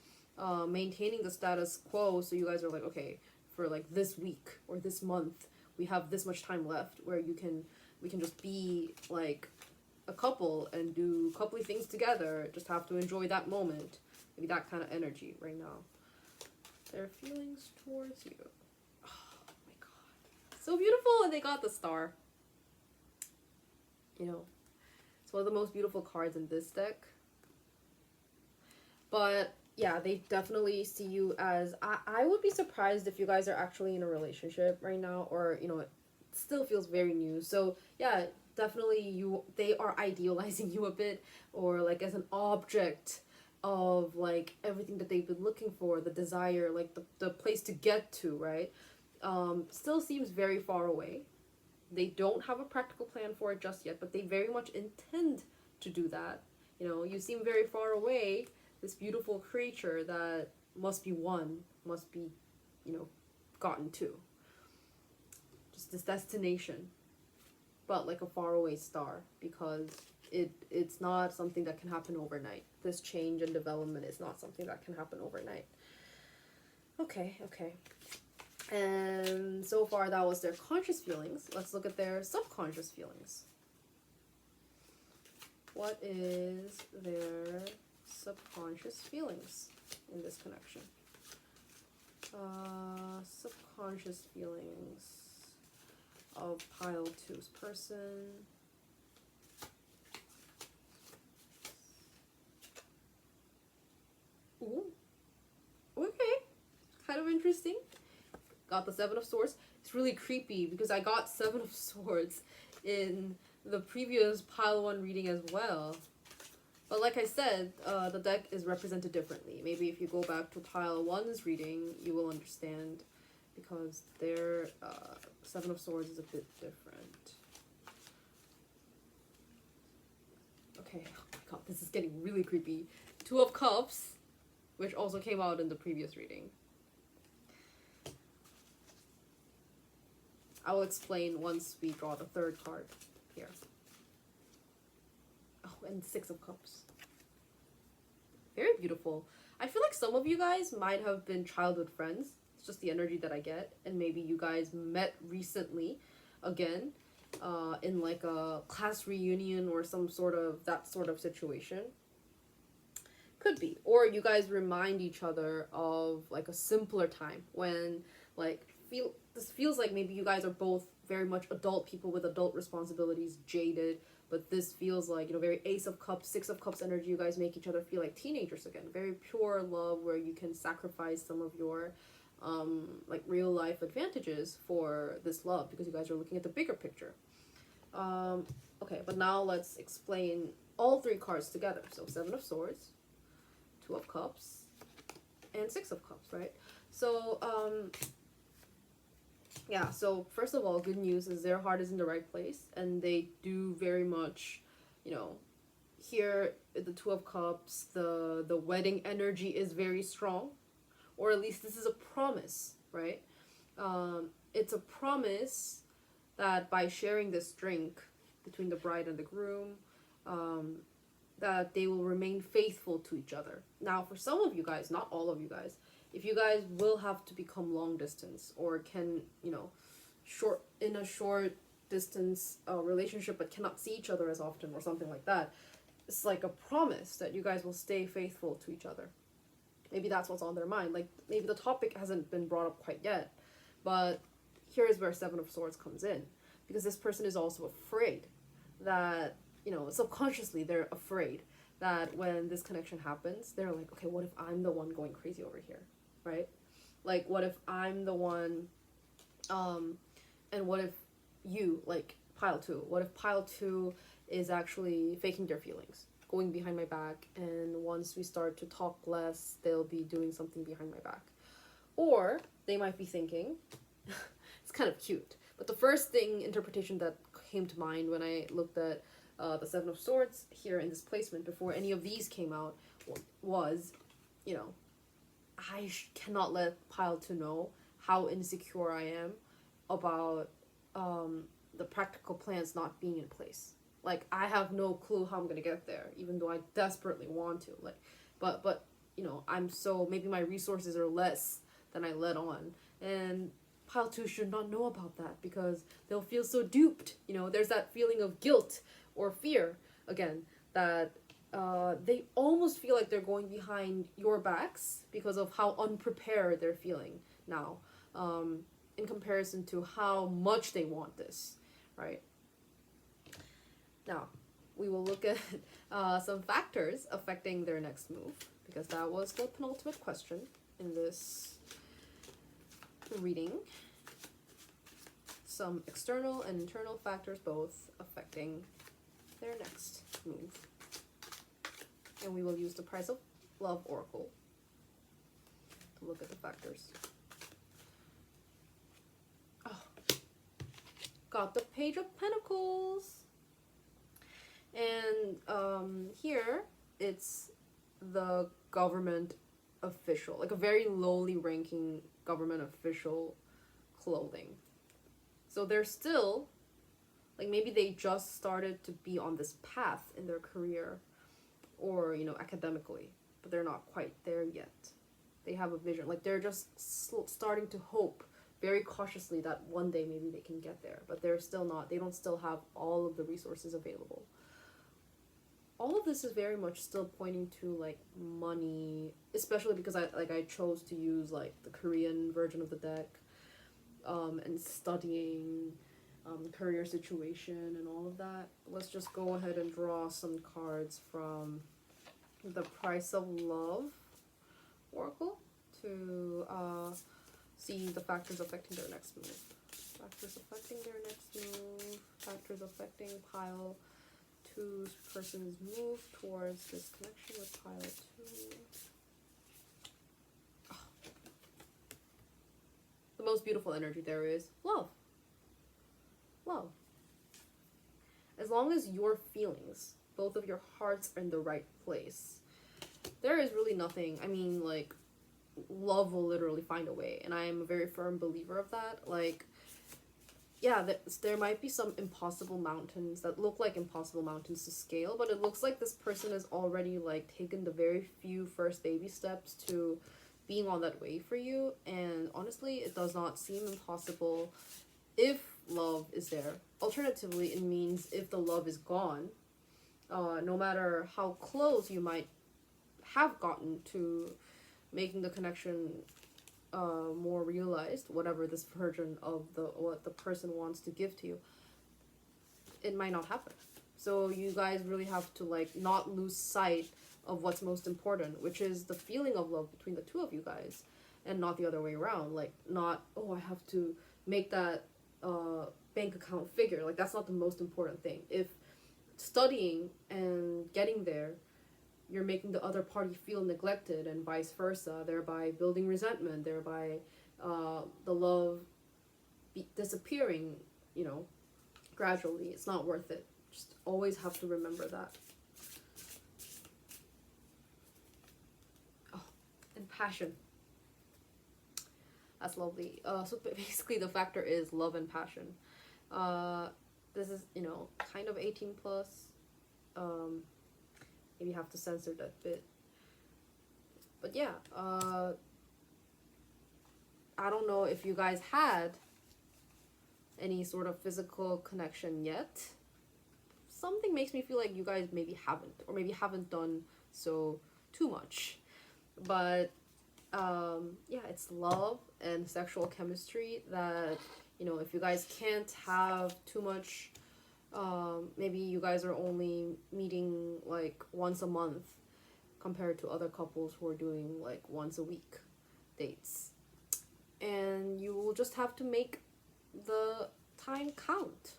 maintaining the status quo. So you guys are like, okay, for like this week or this month, we have this much time left where we can just be like a couple and do coupley things together. Just have to enjoy that moment. Maybe that kind of energy right now. Their feelings towards you. So beautiful, and they got the star. You know, it's one of the most beautiful cards in this deck. But yeah, they definitely see you as, I would be surprised if you guys are actually in a relationship right now, or, you know, it still feels very new. So yeah, definitely they are idealizing you a bit, or like as an object of like everything that they've been looking for, the desire, like the place to get to, right? Still seems very far away. They don't have a practical plan for it just yet, but they very much intend to do that. You know, you seem very far away, this beautiful creature that must be won, must be, you know, gotten to. Just this destination, but like a faraway star, because it's not something that can happen overnight. This change and development is not something that can happen overnight. Okay. And so far that was their conscious feelings. Let's look at their subconscious feelings. What is their subconscious feelings in this connection? Subconscious feelings of pile two's person. Ooh. Okay. Kind of interesting. Got the Seven of Swords. It's really creepy because I got Seven of Swords in the previous pile one reading as well. But like I said, the deck is represented differently. Maybe if you go back to pile one's reading, you will understand, because their Seven of Swords is a bit different. Okay, oh my god, this is getting really creepy. Two of Cups, which also came out in the previous reading. I will explain once we draw the third card here. Oh, and Six of Cups. Very beautiful. I feel like some of you guys might have been childhood friends. It's just the energy that I get. And maybe you guys met recently again in like a class reunion or some sort of that sort of situation. Could be. Or you guys remind each other of like a simpler time when like this feels like maybe you guys are both very much adult people with adult responsibilities, jaded, but this feels like, you know, very Ace of Cups, Six of Cups energy. You guys make each other feel like teenagers again. Very pure love where you can sacrifice some of your like real life advantages for this love, because you guys are looking at the bigger picture. Okay, but now let's explain all three cards together. So Seven of Swords, Two of Cups, and Six of Cups, right? So yeah, so first of all, good news is their heart is in the right place, and they do very much, you know, here the Two of Cups, the wedding energy is very strong, or at least this is a promise, right? It's a promise that by sharing this drink between the bride and the groom, that they will remain faithful to each other. Now, for some of you guys, not all of you guys, if you guys will have to become long distance, or can, you know, short distance relationship but cannot see each other as often or something like that, it's like a promise that you guys will stay faithful to each other. Maybe that's what's on their mind. Like, maybe the topic hasn't been brought up quite yet, but here's where Seven of Swords comes in. Because this person is also afraid that, you know, subconsciously they're afraid that when this connection happens, they're like, okay, what if I'm the one going crazy over here, right? Like, what if I'm the one, and what if you, like, pile two, what if pile two is actually faking their feelings, going behind my back, and once we start to talk less, they'll be doing something behind my back. Or they might be thinking, it's kind of cute, but the first interpretation that came to mind when I looked at the Seven of Swords here in this placement before any of these came out was, you know, I cannot let pile two know how insecure I am about the practical plans not being in place. Like, I have no clue how I'm gonna get there, even though I desperately want to. Like, but you know, I'm so, maybe my resources are less than I let on, and pile two should not know about that because they'll feel so duped. You know, there's that feeling of guilt or fear again that they almost feel like they're going behind your backs because of how unprepared they're feeling now, in comparison to how much they want this, right? Now, we will look at some factors affecting their next move, because that was the penultimate question in this reading. Some external and internal factors both affecting their next move. And we will use the Price of Love Oracle to look at the factors. Oh, got the Page of Pentacles. And here it's the government official, like a very lowly ranking government official clothing. So they're still, like, maybe they just started to be on this path in their career or, you know, academically, but they're not quite there yet. They have a vision, like they're just starting to hope very cautiously that one day maybe they can get there, but they're still not, they don't still have all of the resources available. All of this is very much still pointing to, like, money, especially because I chose to use, like, the Korean version of the deck, and studying career situation and all of that. Let's just go ahead and draw some cards from the Price of Love Oracle to see the factors affecting their next move. Factors affecting their next move. Factors affecting pile two's person's move towards this connection with pile two. Oh. The most beautiful energy there is love. Love. As long as your feelings, both of your hearts, are in the right place, there is really nothing. I mean, like, love will literally find a way, and I am a very firm believer of that. Like, yeah, there might be some impossible mountains that look like impossible mountains to scale, but it looks like this person has already, like, taken the very few first baby steps to being on that way for you, and honestly, it does not seem impossible if love is there. Alternatively, it means if the love is gone, no matter how close you might have gotten to making the connection more realized, whatever this version of what the person wants to give to you, it might not happen. So you guys really have to, like, not lose sight of what's most important, which is the feeling of love between the two of you guys, and not the other way around. Like, not, oh, I have to make that bank account figure. Like, that's not the most important thing. If studying and getting there, you're making the other party feel neglected and vice versa, thereby building resentment, thereby the love disappearing, you know, gradually, it's not worth it. Just always have to remember that. Oh, and passion. That's lovely. So basically the factor is love and passion. This is, you know, kind of 18 plus. Maybe have to censor that bit. But yeah, I don't know if you guys had any sort of physical connection yet. something makes me feel like you guys maybe haven't, or maybe haven't done so too much. But yeah, it's love and sexual chemistry that, you know, if you guys can't have too much, maybe you guys are only meeting like once a month compared to other couples who are doing like once a week dates. And you will just have to make the time count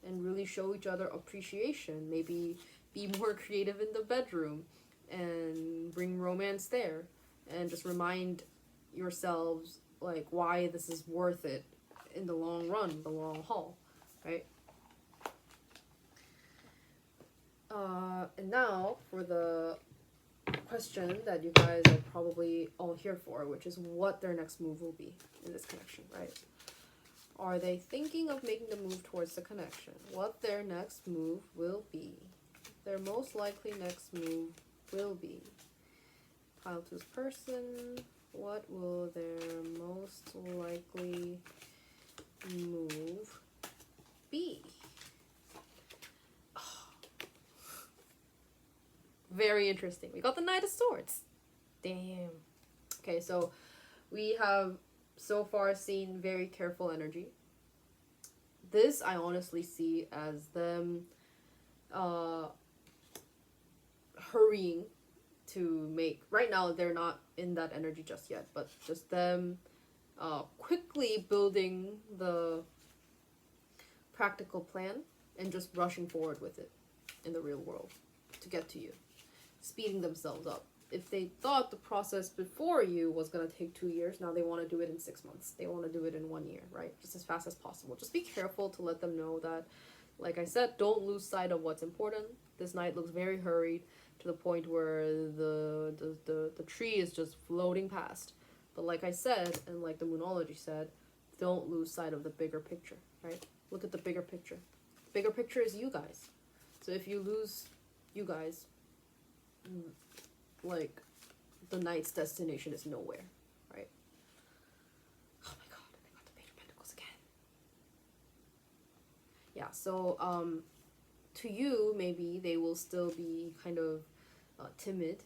and really show each other appreciation. Maybe be more creative in the bedroom and bring romance there, and just remind yourselves like why this is worth it in the long run, the long haul, right? And now for the question that you guys are probably all here for, which is what their next move will be in this connection, right? Are they thinking of making the move towards the connection? What their next move will be. Their most likely next move will be. Pile 2's person, what will their most likely move be? Oh. Very interesting. We got the Knight of Swords. Damn. Okay, so we have so far seen very careful energy. This I honestly see as them hurrying to make, right now they're not in that energy just yet, but just them quickly building the practical plan and just rushing forward with it in the real world to get to you, speeding themselves up. If they thought the process before you was going to take 2 years, now they want to do it in 6 months. They want to do it in 1 year, right? Just as fast as possible. Just be careful to let them know that, like I said, don't lose sight of what's important. This knight looks very hurried to the point where the tree is just floating past. But like I said, and like the Moonology said, don't lose sight of the bigger picture, right? Look at the bigger picture. The bigger picture is you guys. So if you lose you guys, like, the knight's destination is nowhere, right? Oh my god, I got the Page of Pentacles again. Yeah, so, to you, maybe they will still be kind of timid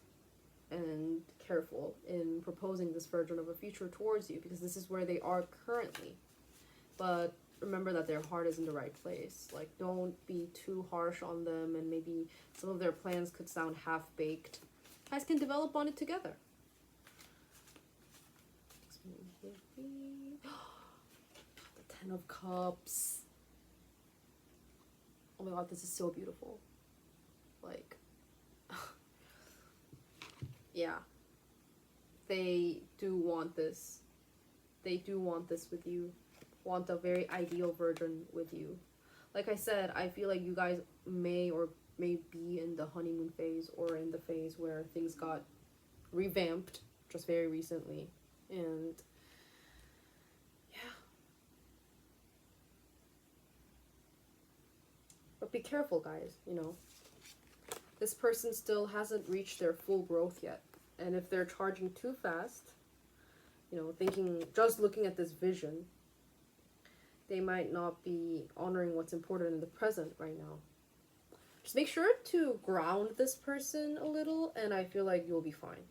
and careful in proposing this version of a future towards you, because this is where they are currently. But remember that their heart is in the right place. Like, don't be too harsh on them, and maybe some of their plans could sound half-baked. You guys can develop on it together. The Ten of Cups. Oh my god, this is so beautiful. Like, yeah. They do want this. They do want this with you. Want a very ideal version with you. Like I said, I feel like you guys may be in the honeymoon phase, or in the phase where things got revamped just very recently. And yeah. But be careful, guys, you know. This person still hasn't reached their full growth yet. And if they're charging too fast, you know, thinking, just looking at this vision, they might not be honoring what's important in the present right now. Just make sure to ground this person a little, and I feel like you'll be fine.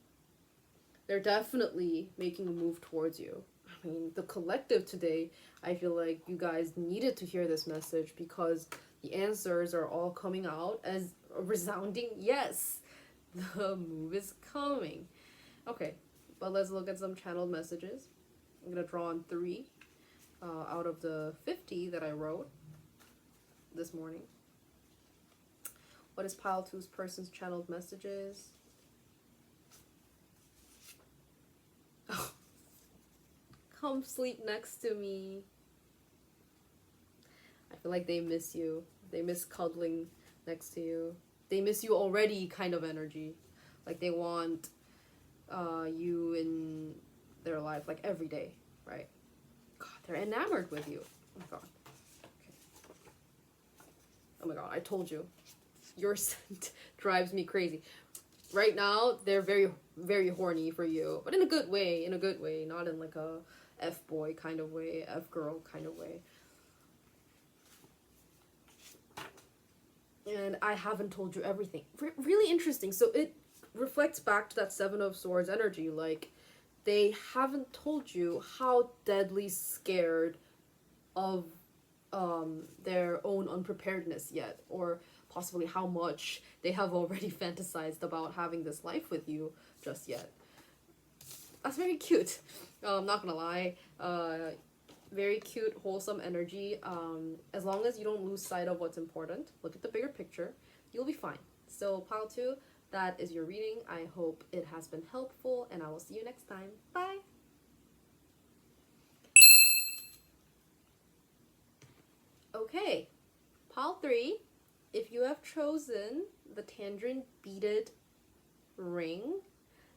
They're definitely making a move towards you. I mean, the collective today, I feel like you guys needed to hear this message, because the answers are all coming out as a resounding yes. The move is coming. Okay, but let's look at some channeled messages. I'm going to draw on 3 out of the 50 that I wrote this morning. What is Pile 2's person's channeled messages? Oh. Come sleep next to me. I feel like they miss you. They miss cuddling next to you. They miss you already kind of energy. Like they want you in their life like every day, right? God, they're enamored with you. Oh my god. Okay. Oh my god, I told you. Your scent drives me crazy. Right now, they're very, very horny for you. But in a good way, not in like a F-boy kind of way, F-girl kind of way. and I haven't told you everything. Really interesting. So it reflects back to that Seven of Swords energy. Like, they haven't told you how deadly scared of their own unpreparedness yet, or possibly how much they have already fantasized about having this life with you just yet. That's very cute. I'm not gonna lie. Very cute, wholesome energy. As long as you don't lose sight of what's important, look at the bigger picture, you'll be fine. So, pile 2, that is your reading. I hope it has been helpful, and I will see you next time. Bye! Okay, pile 3, if you have chosen the tangerine beaded ring,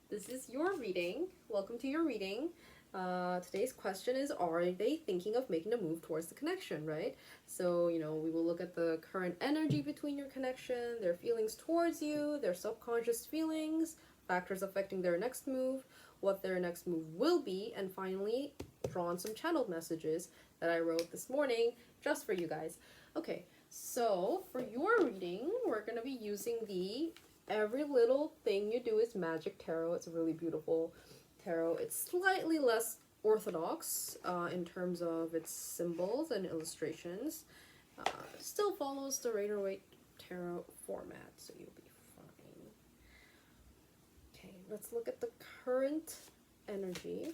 this is your reading. Welcome to your reading. Today's question is, are they thinking of making a move towards the connection, right? So, we will look at the current energy between your connection, their feelings towards you, their subconscious feelings, factors affecting their next move, what their next move will be, and finally, draw on some channeled messages that I wrote this morning just for you guys. Okay, so for your reading, we're going to be using the Every Little Thing You Do Is Magic tarot. It's a really beautiful tarot. It's slightly less orthodox in terms of its symbols and illustrations. Still follows the Rider-Waite tarot format, so you'll be fine. Okay, let's look at the current energy.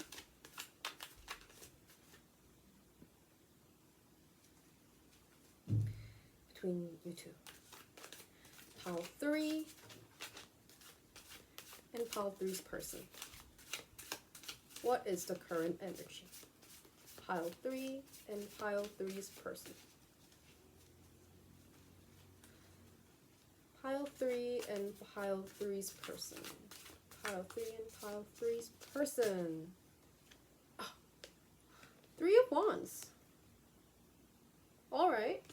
Between you two. Pile 3 and pile 3's person. What is the current energy? Pile 3 and pile 3's person. Pile 3 and pile 3's person. Pile 3 and pile 3's person. Oh. 3 of Wands. Alright.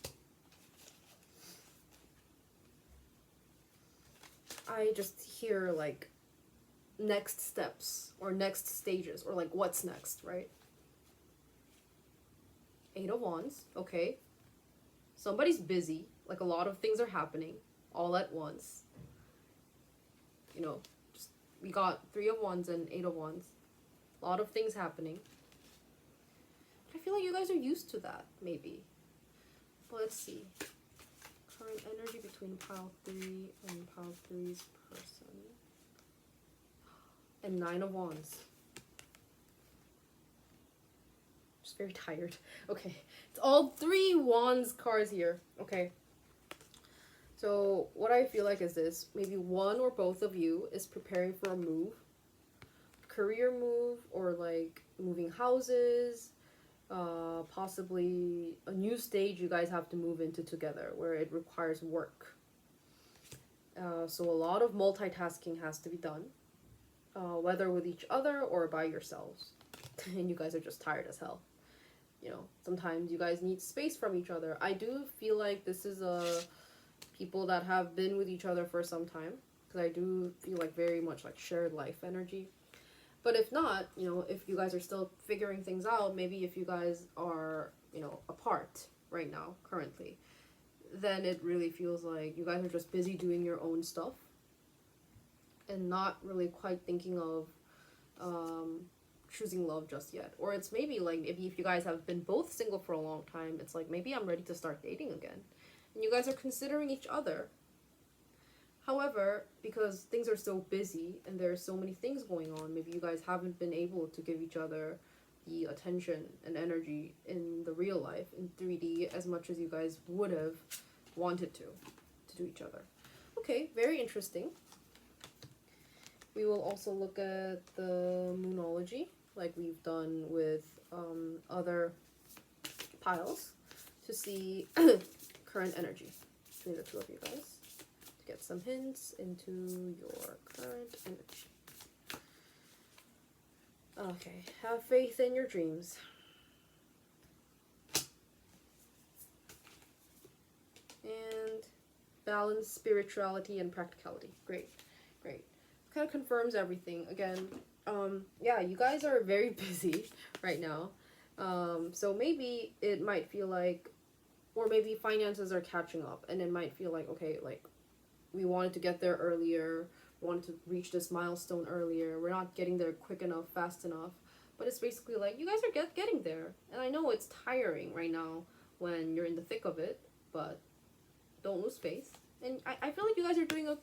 I just hear, like, next steps, or next stages, or, like, what's next, right? 8 of Wands, okay. Somebody's busy, like, a lot of things are happening all at once. Just, we got 3 of Wands and 8 of Wands. A lot of things happening. I feel like you guys are used to that, maybe. But let's see. Current energy between pile 3 and pile 3's person. And 9 of Wands. Just very tired. Okay. It's all 3 Wands cards here. Okay. So what I feel like is this. Maybe one or both of you is preparing for a move. Career move, or like moving houses. Possibly a new stage you guys have to move into together where it requires work. So a lot of multitasking has to be done, whether with each other or by yourselves. And you guys are just tired as hell. Sometimes you guys need space from each other. I do feel like this is people that have been with each other for some time, because I do feel like very much like shared life energy. But if not, if you guys are still figuring things out, maybe if you guys are, apart right now, currently, then it really feels like you guys are just busy doing your own stuff and not really quite thinking of choosing love just yet. Or it's maybe like, maybe if you guys have been both single for a long time, it's like, maybe I'm ready to start dating again. And you guys are considering each other. However, because things are so busy and there are so many things going on, maybe you guys haven't been able to give each other the attention and energy in the real life, in 3D, as much as you guys would have wanted to do each other. Okay, very interesting. We will also look at the Moonology, like we've done with other piles, to see current energy between the two of you guys. Get some hints into your current energy. Okay, have faith in your dreams. And balance spirituality and practicality. Great, great. Kind of confirms everything. Again, yeah, you guys are very busy right now. So maybe it might feel like or maybe finances are catching up, and it might feel like, okay, like we wanted to get there earlier, wanted to reach this milestone earlier, we're not getting there quick enough, fast enough. But it's basically like, you guys are getting there. And I know it's tiring right now when you're in the thick of it, but don't lose faith. And I feel like you guys are doing a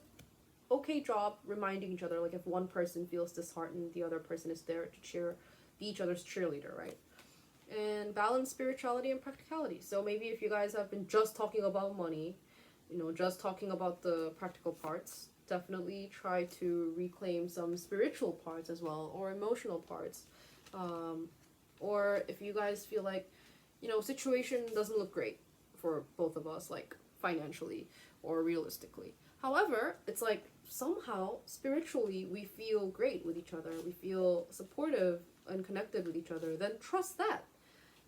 okay job reminding each other, like if one person feels disheartened, the other person is there to be each other's cheerleader, right? And balance spirituality and practicality. So maybe if you guys have been just talking about money, just talking about the practical parts, definitely try to reclaim some spiritual parts as well, or emotional parts. Or if you guys feel like, situation doesn't look great for both of us, like financially or realistically. However, it's like somehow spiritually we feel great with each other, we feel supportive and connected with each other, then trust that.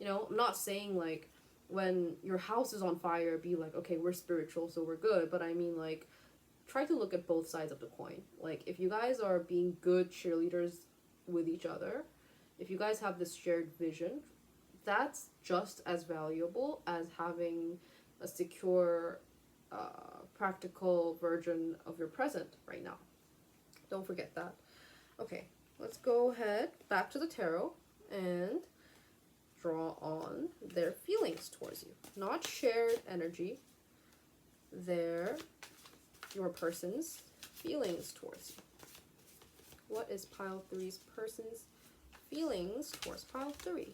I'm not saying like when your house is on fire, be like, okay, we're spiritual, so we're good. But I mean, like, try to look at both sides of the coin. Like, if you guys are being good cheerleaders with each other, if you guys have this shared vision, that's just as valuable as having a secure, practical version of your present right now. Don't forget that. Okay, let's go ahead back to the tarot and draw on their feelings towards you. Not shared energy, your person's feelings towards you. What is pile 3's person's feelings towards pile 3?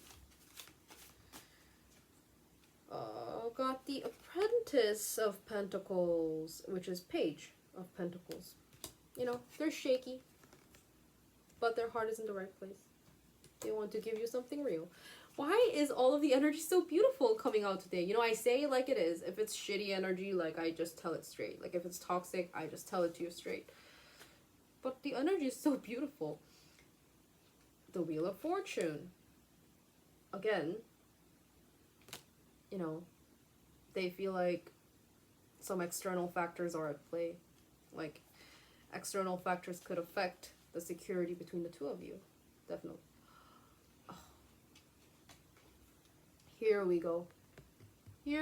Got the Apprentice of Pentacles, which is Page of Pentacles. They're shaky, but their heart is in the right place. They want to give you something real. Why is all of the energy so beautiful coming out today? I say it like it is. If it's shitty energy, like, I just tell it straight. Like, if it's toxic, I just tell it to you straight. But the energy is so beautiful. The Wheel of Fortune. Again, they feel like some external factors are at play. Like, external factors could affect the security between the two of you. Definitely. Oh. Here we go. We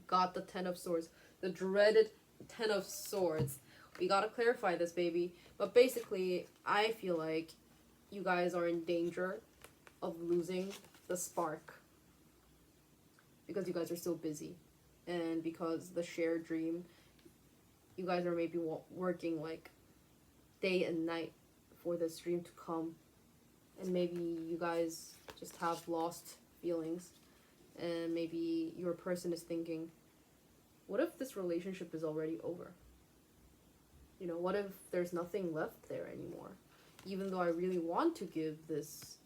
got the 10 of Swords. The dreaded 10 of Swords. We gotta clarify this, baby. But basically, I feel like you guys are in danger of losing the spark. Because you guys are so busy. And because the shared dream, you guys are maybe working like day and night for this dream to come. And maybe you guys just have lost feelings. And maybe your person is thinking, what if this relationship is already over? What if there's nothing left there anymore? Even though I really want to give this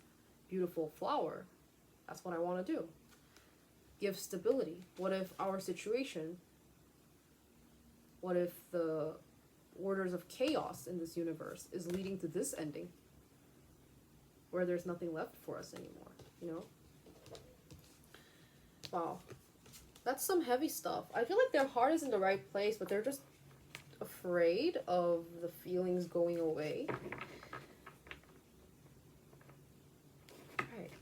beautiful flower, that's what I want to do. Give stability. What if our situation, what if the orders of chaos in this universe is leading to this ending? Where there's nothing left for us anymore, Wow. That's some heavy stuff. I feel like their heart is in the right place, but they're just afraid of the feelings going away. Alright.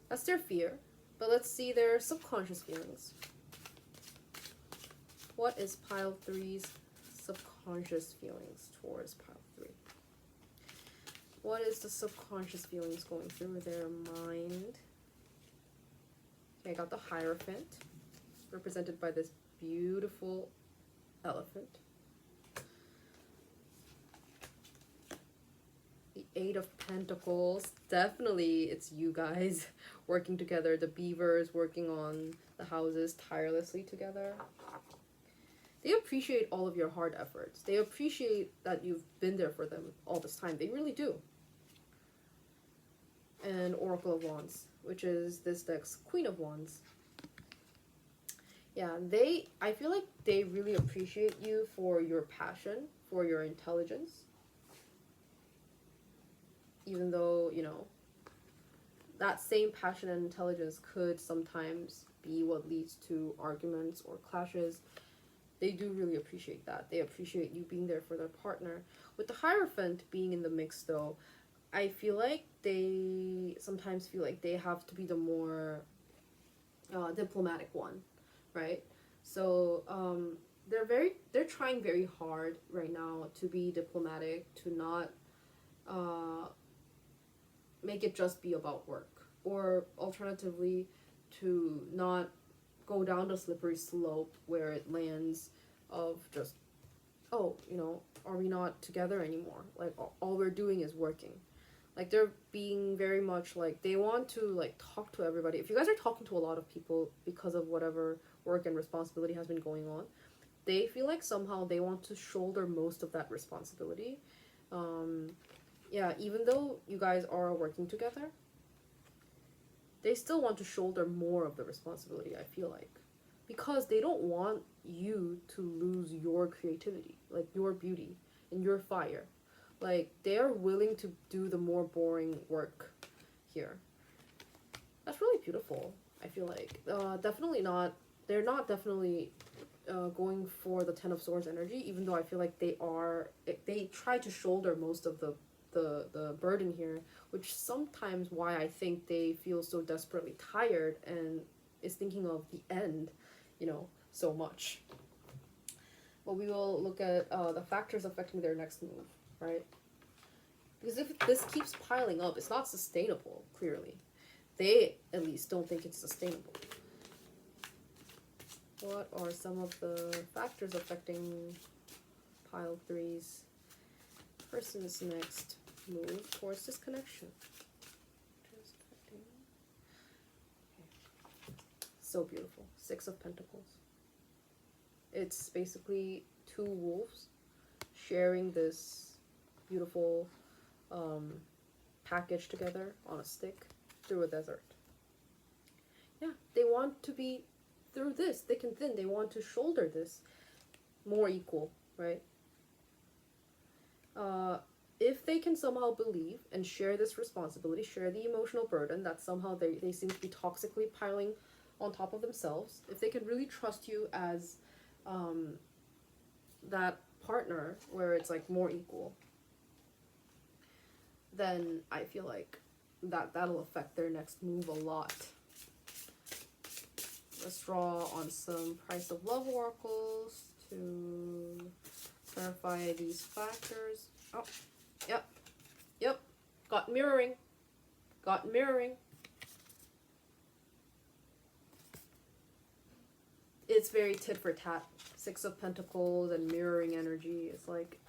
That's their fear. But let's see their subconscious feelings. What is pile 3's subconscious feelings towards pile 3? What is the subconscious feelings going through their mind? Okay, I got the Hierophant, represented by this beautiful elephant. The 8 of Pentacles. Definitely it's you guys working together. The beavers working on the houses tirelessly together. They appreciate all of your hard efforts. They appreciate that you've been there for them all this time. They really do. And Oracle of Wands, which is this deck's Queen of Wands. Yeah, I feel like they really appreciate you for your passion, for your intelligence. Even though, that same passion and intelligence could sometimes be what leads to arguments or clashes. They do really appreciate that. They appreciate you being there for their partner. With the Hierophant being in the mix, though, I feel like they sometimes feel like they have to be the more diplomatic one, right? So they're trying very hard right now to be diplomatic, to not uh, make it just be about work, or alternatively, to not go down the slippery slope where it lands of just, oh, are we not together anymore? Like all we're doing is working. Like they're being very much like they want to like talk to everybody. If you guys are talking to a lot of people because of whatever work and responsibility has been going on, they feel like somehow they want to shoulder most of that responsibility. Um, yeah, even though you guys are working together, they still want to shoulder more of the responsibility, I feel like. Because they don't want you to lose your creativity, like your beauty and your fire. Like, they are willing to do the more boring work here. That's really beautiful, I feel like. Definitely not, they're not definitely going for the Ten of Swords energy, even though I feel like they try to shoulder most of the burden here, which sometimes why I think they feel so desperately tired and is thinking of the end, so much. But we will look at the factors affecting their next move, right? Because if this keeps piling up, it's not sustainable, clearly. They, at least, don't think it's sustainable. What are some of the factors affecting pile 3's person's next move towards this connection? Okay. So beautiful. 6 of Pentacles. It's basically 2 wolves sharing this beautiful package together on a stick through a desert. Yeah, they want to be through this thick and thin. They want to shoulder this more equal, right? If they can somehow believe and share this responsibility, share the emotional burden that somehow they seem to be toxically piling on top of themselves, if they can really trust you as that partner where it's like more equal, then I feel like that'll affect their next move a lot. Let's draw on some Price of Love oracles to clarify these factors. Oh, yep. Got mirroring. It's very tit for tat. 6 of Pentacles and mirroring energy. It's like,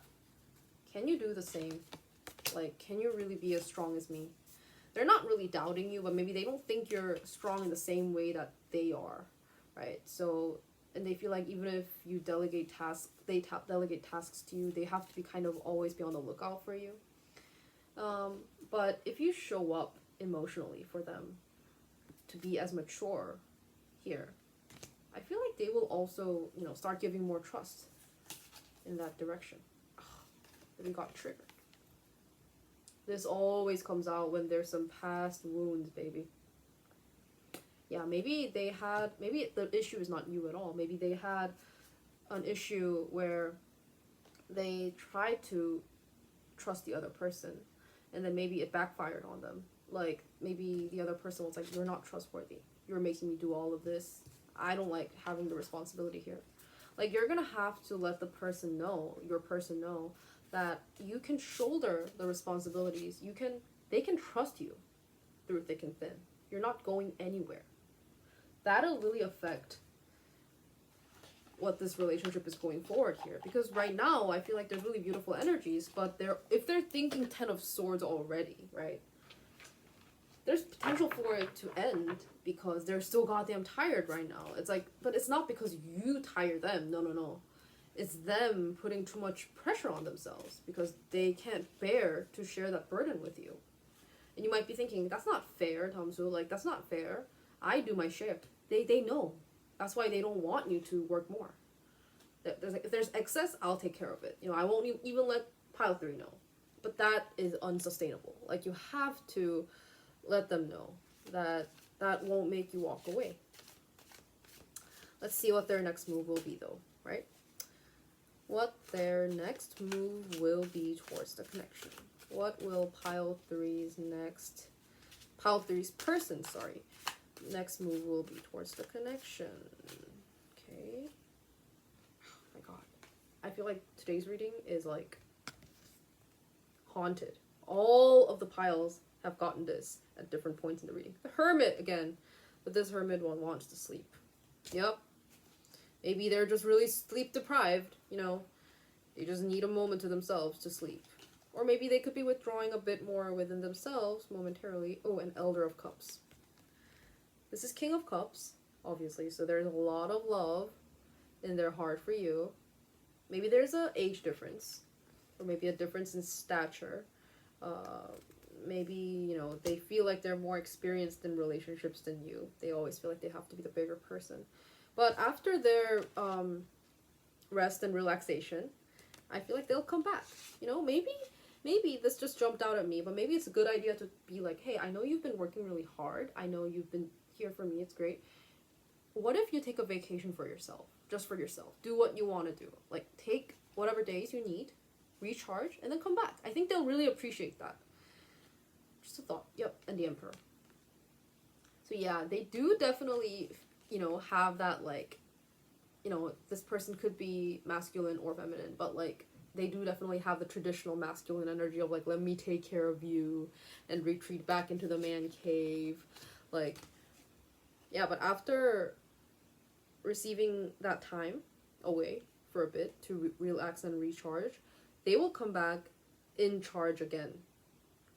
can you do the same? Like, can you really be as strong as me? They're not really doubting you, but maybe they don't think you're strong in the same way that they are, right? So, and they feel like even if you delegate tasks, delegate tasks to you, they have to be kind of always be on the lookout for you. But if you show up emotionally for them to be as mature here, I feel like they will also, start giving more trust in that direction. We got triggered. This always comes out when there's some past wounds, baby. Yeah, maybe the issue is not you at all. Maybe they had an issue where they tried to trust the other person, and then maybe it backfired on them. Like, maybe the other person was like, you're not trustworthy. You're making me do all of this. I don't like having the responsibility here. Like, you're gonna have to let the person know, your person know, that you can shoulder the responsibilities. They can trust you through thick and thin. You're not going anywhere. That'll really affect what this relationship is going forward here. Because right now, I feel like there's really beautiful energies, but if they're thinking 10 of Swords already, right? There's potential for it to end because they're still goddamn tired right now. It's like, but it's not because you tire them. No. It's them putting too much pressure on themselves because they can't bear to share that burden with you. And you might be thinking, that's not fair, Tamsu. Like, that's not fair. I do my share. They know. That's why they don't want you to work more. If there's excess, I'll take care of it. I won't even let pile 3 know. But that is unsustainable. Like, you have to let them know that won't make you walk away. Let's see what their next move will be, though, right? What their next move will be towards the connection. What will pile 3's person, next move will be towards the connection. Okay. Oh my god. I feel like today's reading is like haunted. All of the piles have gotten this at different points in the reading. The Hermit again. But this Hermit one wants to sleep. Yep. Maybe they're just really sleep deprived, you know. They just need a moment to themselves to sleep. Or maybe they could be withdrawing a bit more within themselves momentarily. Oh, an Elder of Cups. This is King of Cups, obviously, so there's a lot of love in their heart for you. Maybe there's an age difference, or maybe a difference in stature. Maybe, you know, they feel like they're more experienced in relationships than you. They always feel like they have to be the bigger person. But after their rest and relaxation, I feel like they'll come back. You know, maybe this just jumped out at me, but maybe it's a good idea to be like, hey, I know you've been working really hard. I know you've been here for me. It's great. What if you take a vacation for yourself? Just for yourself. Do what you want to do. Like, take whatever days you need, recharge, and then come back. I think they'll really appreciate that. Just a thought. Yep, and the Emperor. So yeah, they do definitely, you know, have that, like, you know, this person could be masculine or feminine, but, like, they do definitely have the traditional masculine energy of, like, let me take care of you and retreat back into the man cave. Like, yeah, but after receiving that time away for a bit to relax and recharge, they will come back in charge again.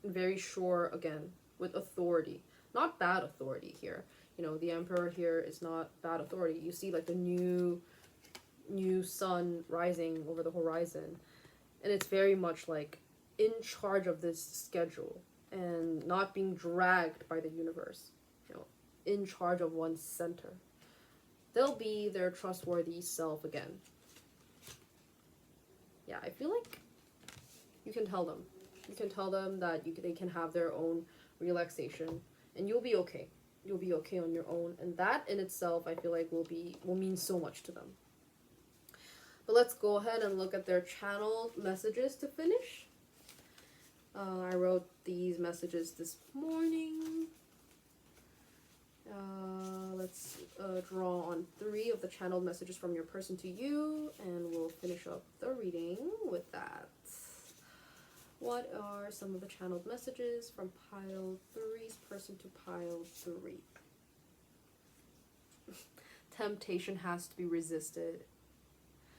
Very sure again, with authority. Not bad authority here. You know, the Emperor here is not bad authority. You see, like, the new sun rising over the horizon, and it's very much like in charge of this schedule and not being dragged by the universe, you know, in charge of one's center. They'll be their trustworthy self again. Yeah, I feel like you can tell them that they can have their own relaxation, and you'll be okay. You'll be okay on your own, and that in itself I feel like will mean so much to them. But let's go ahead and look at their channel messages to finish. I wrote these messages this morning. Let's draw on 3 of the channeled messages from your person to you, and we'll finish up the reading with that. What are some of the channeled messages from pile 3's person to pile 3? Temptation has to be resisted.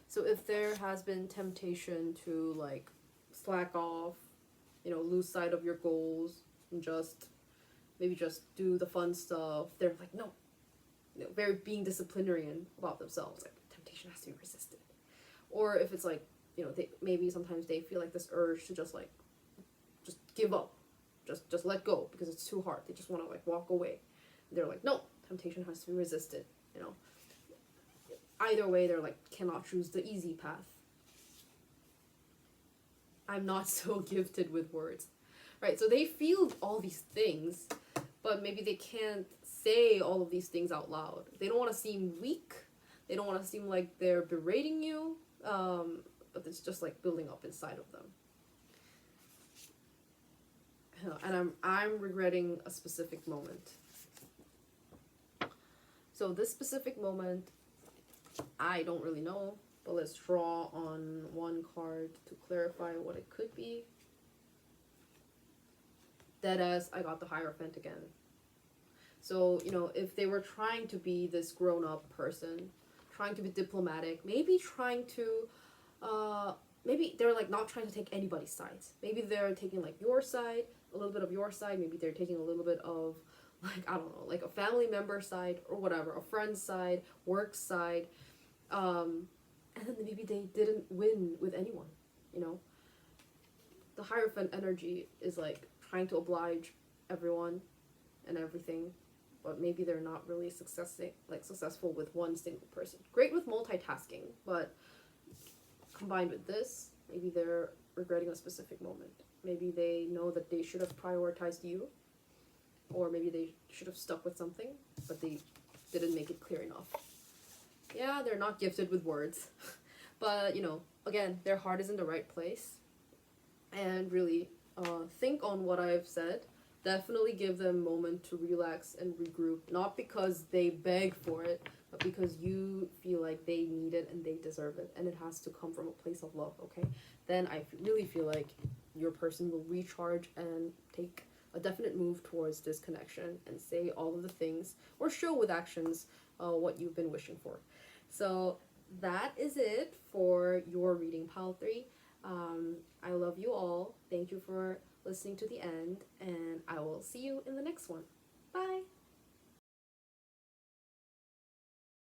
So if there has been temptation to, like, slack off, you know, lose sight of your goals, and maybe just do the fun stuff, they're like, no. You know, very being disciplinarian about themselves. Like, temptation has to be resisted. Or if it's like, you know, maybe sometimes they feel like this urge to just give up. Just let go because it's too hard. They just want to, like, walk away. They're like, no, temptation has to be resisted, you know. Either way, they're like, cannot choose the easy path. I'm not so gifted with words. Right, so they feel all these things, but maybe they can't say all of these things out loud. They don't want to seem weak. They don't want to seem like they're berating you, but it's just, like, building up inside of them. And I'm regretting a specific moment. So this specific moment, I don't really know, but let's draw on 1 card to clarify what it could be. Deadass, I got the Hierophant again. So, you know, if they were trying to be this grown-up person, trying to be diplomatic, maybe trying to, maybe they're, like, not trying to take anybody's sides. Maybe they're taking, like, your side, a little bit of your side, maybe they're taking a little bit of, like, I don't know, like a family member side or whatever, a friend's side, work side, and then maybe they didn't win with anyone, you know. The Hierophant energy is, like, trying to oblige everyone and everything, but maybe they're not really successful with one single person. Great with multitasking, but combined with this, maybe they're regretting a specific moment. Maybe they know that they should have prioritized you, or maybe they should have stuck with something, but they didn't make it clear enough. Yeah, they're not gifted with words, but, you know, again, their heart is in the right place, and really think on what I've said, Definitely give them a moment to relax and regroup, not because they beg for it, but because you feel like they need it and they deserve it, and it has to come from a place of love, okay? Then really feel like your person will recharge and take a definite move towards this connection and say all of the things or show with actions what you've been wishing for. So that is it for your reading, pile 3. I love you all. Thank you for listening to the end, and I will see you in the next one.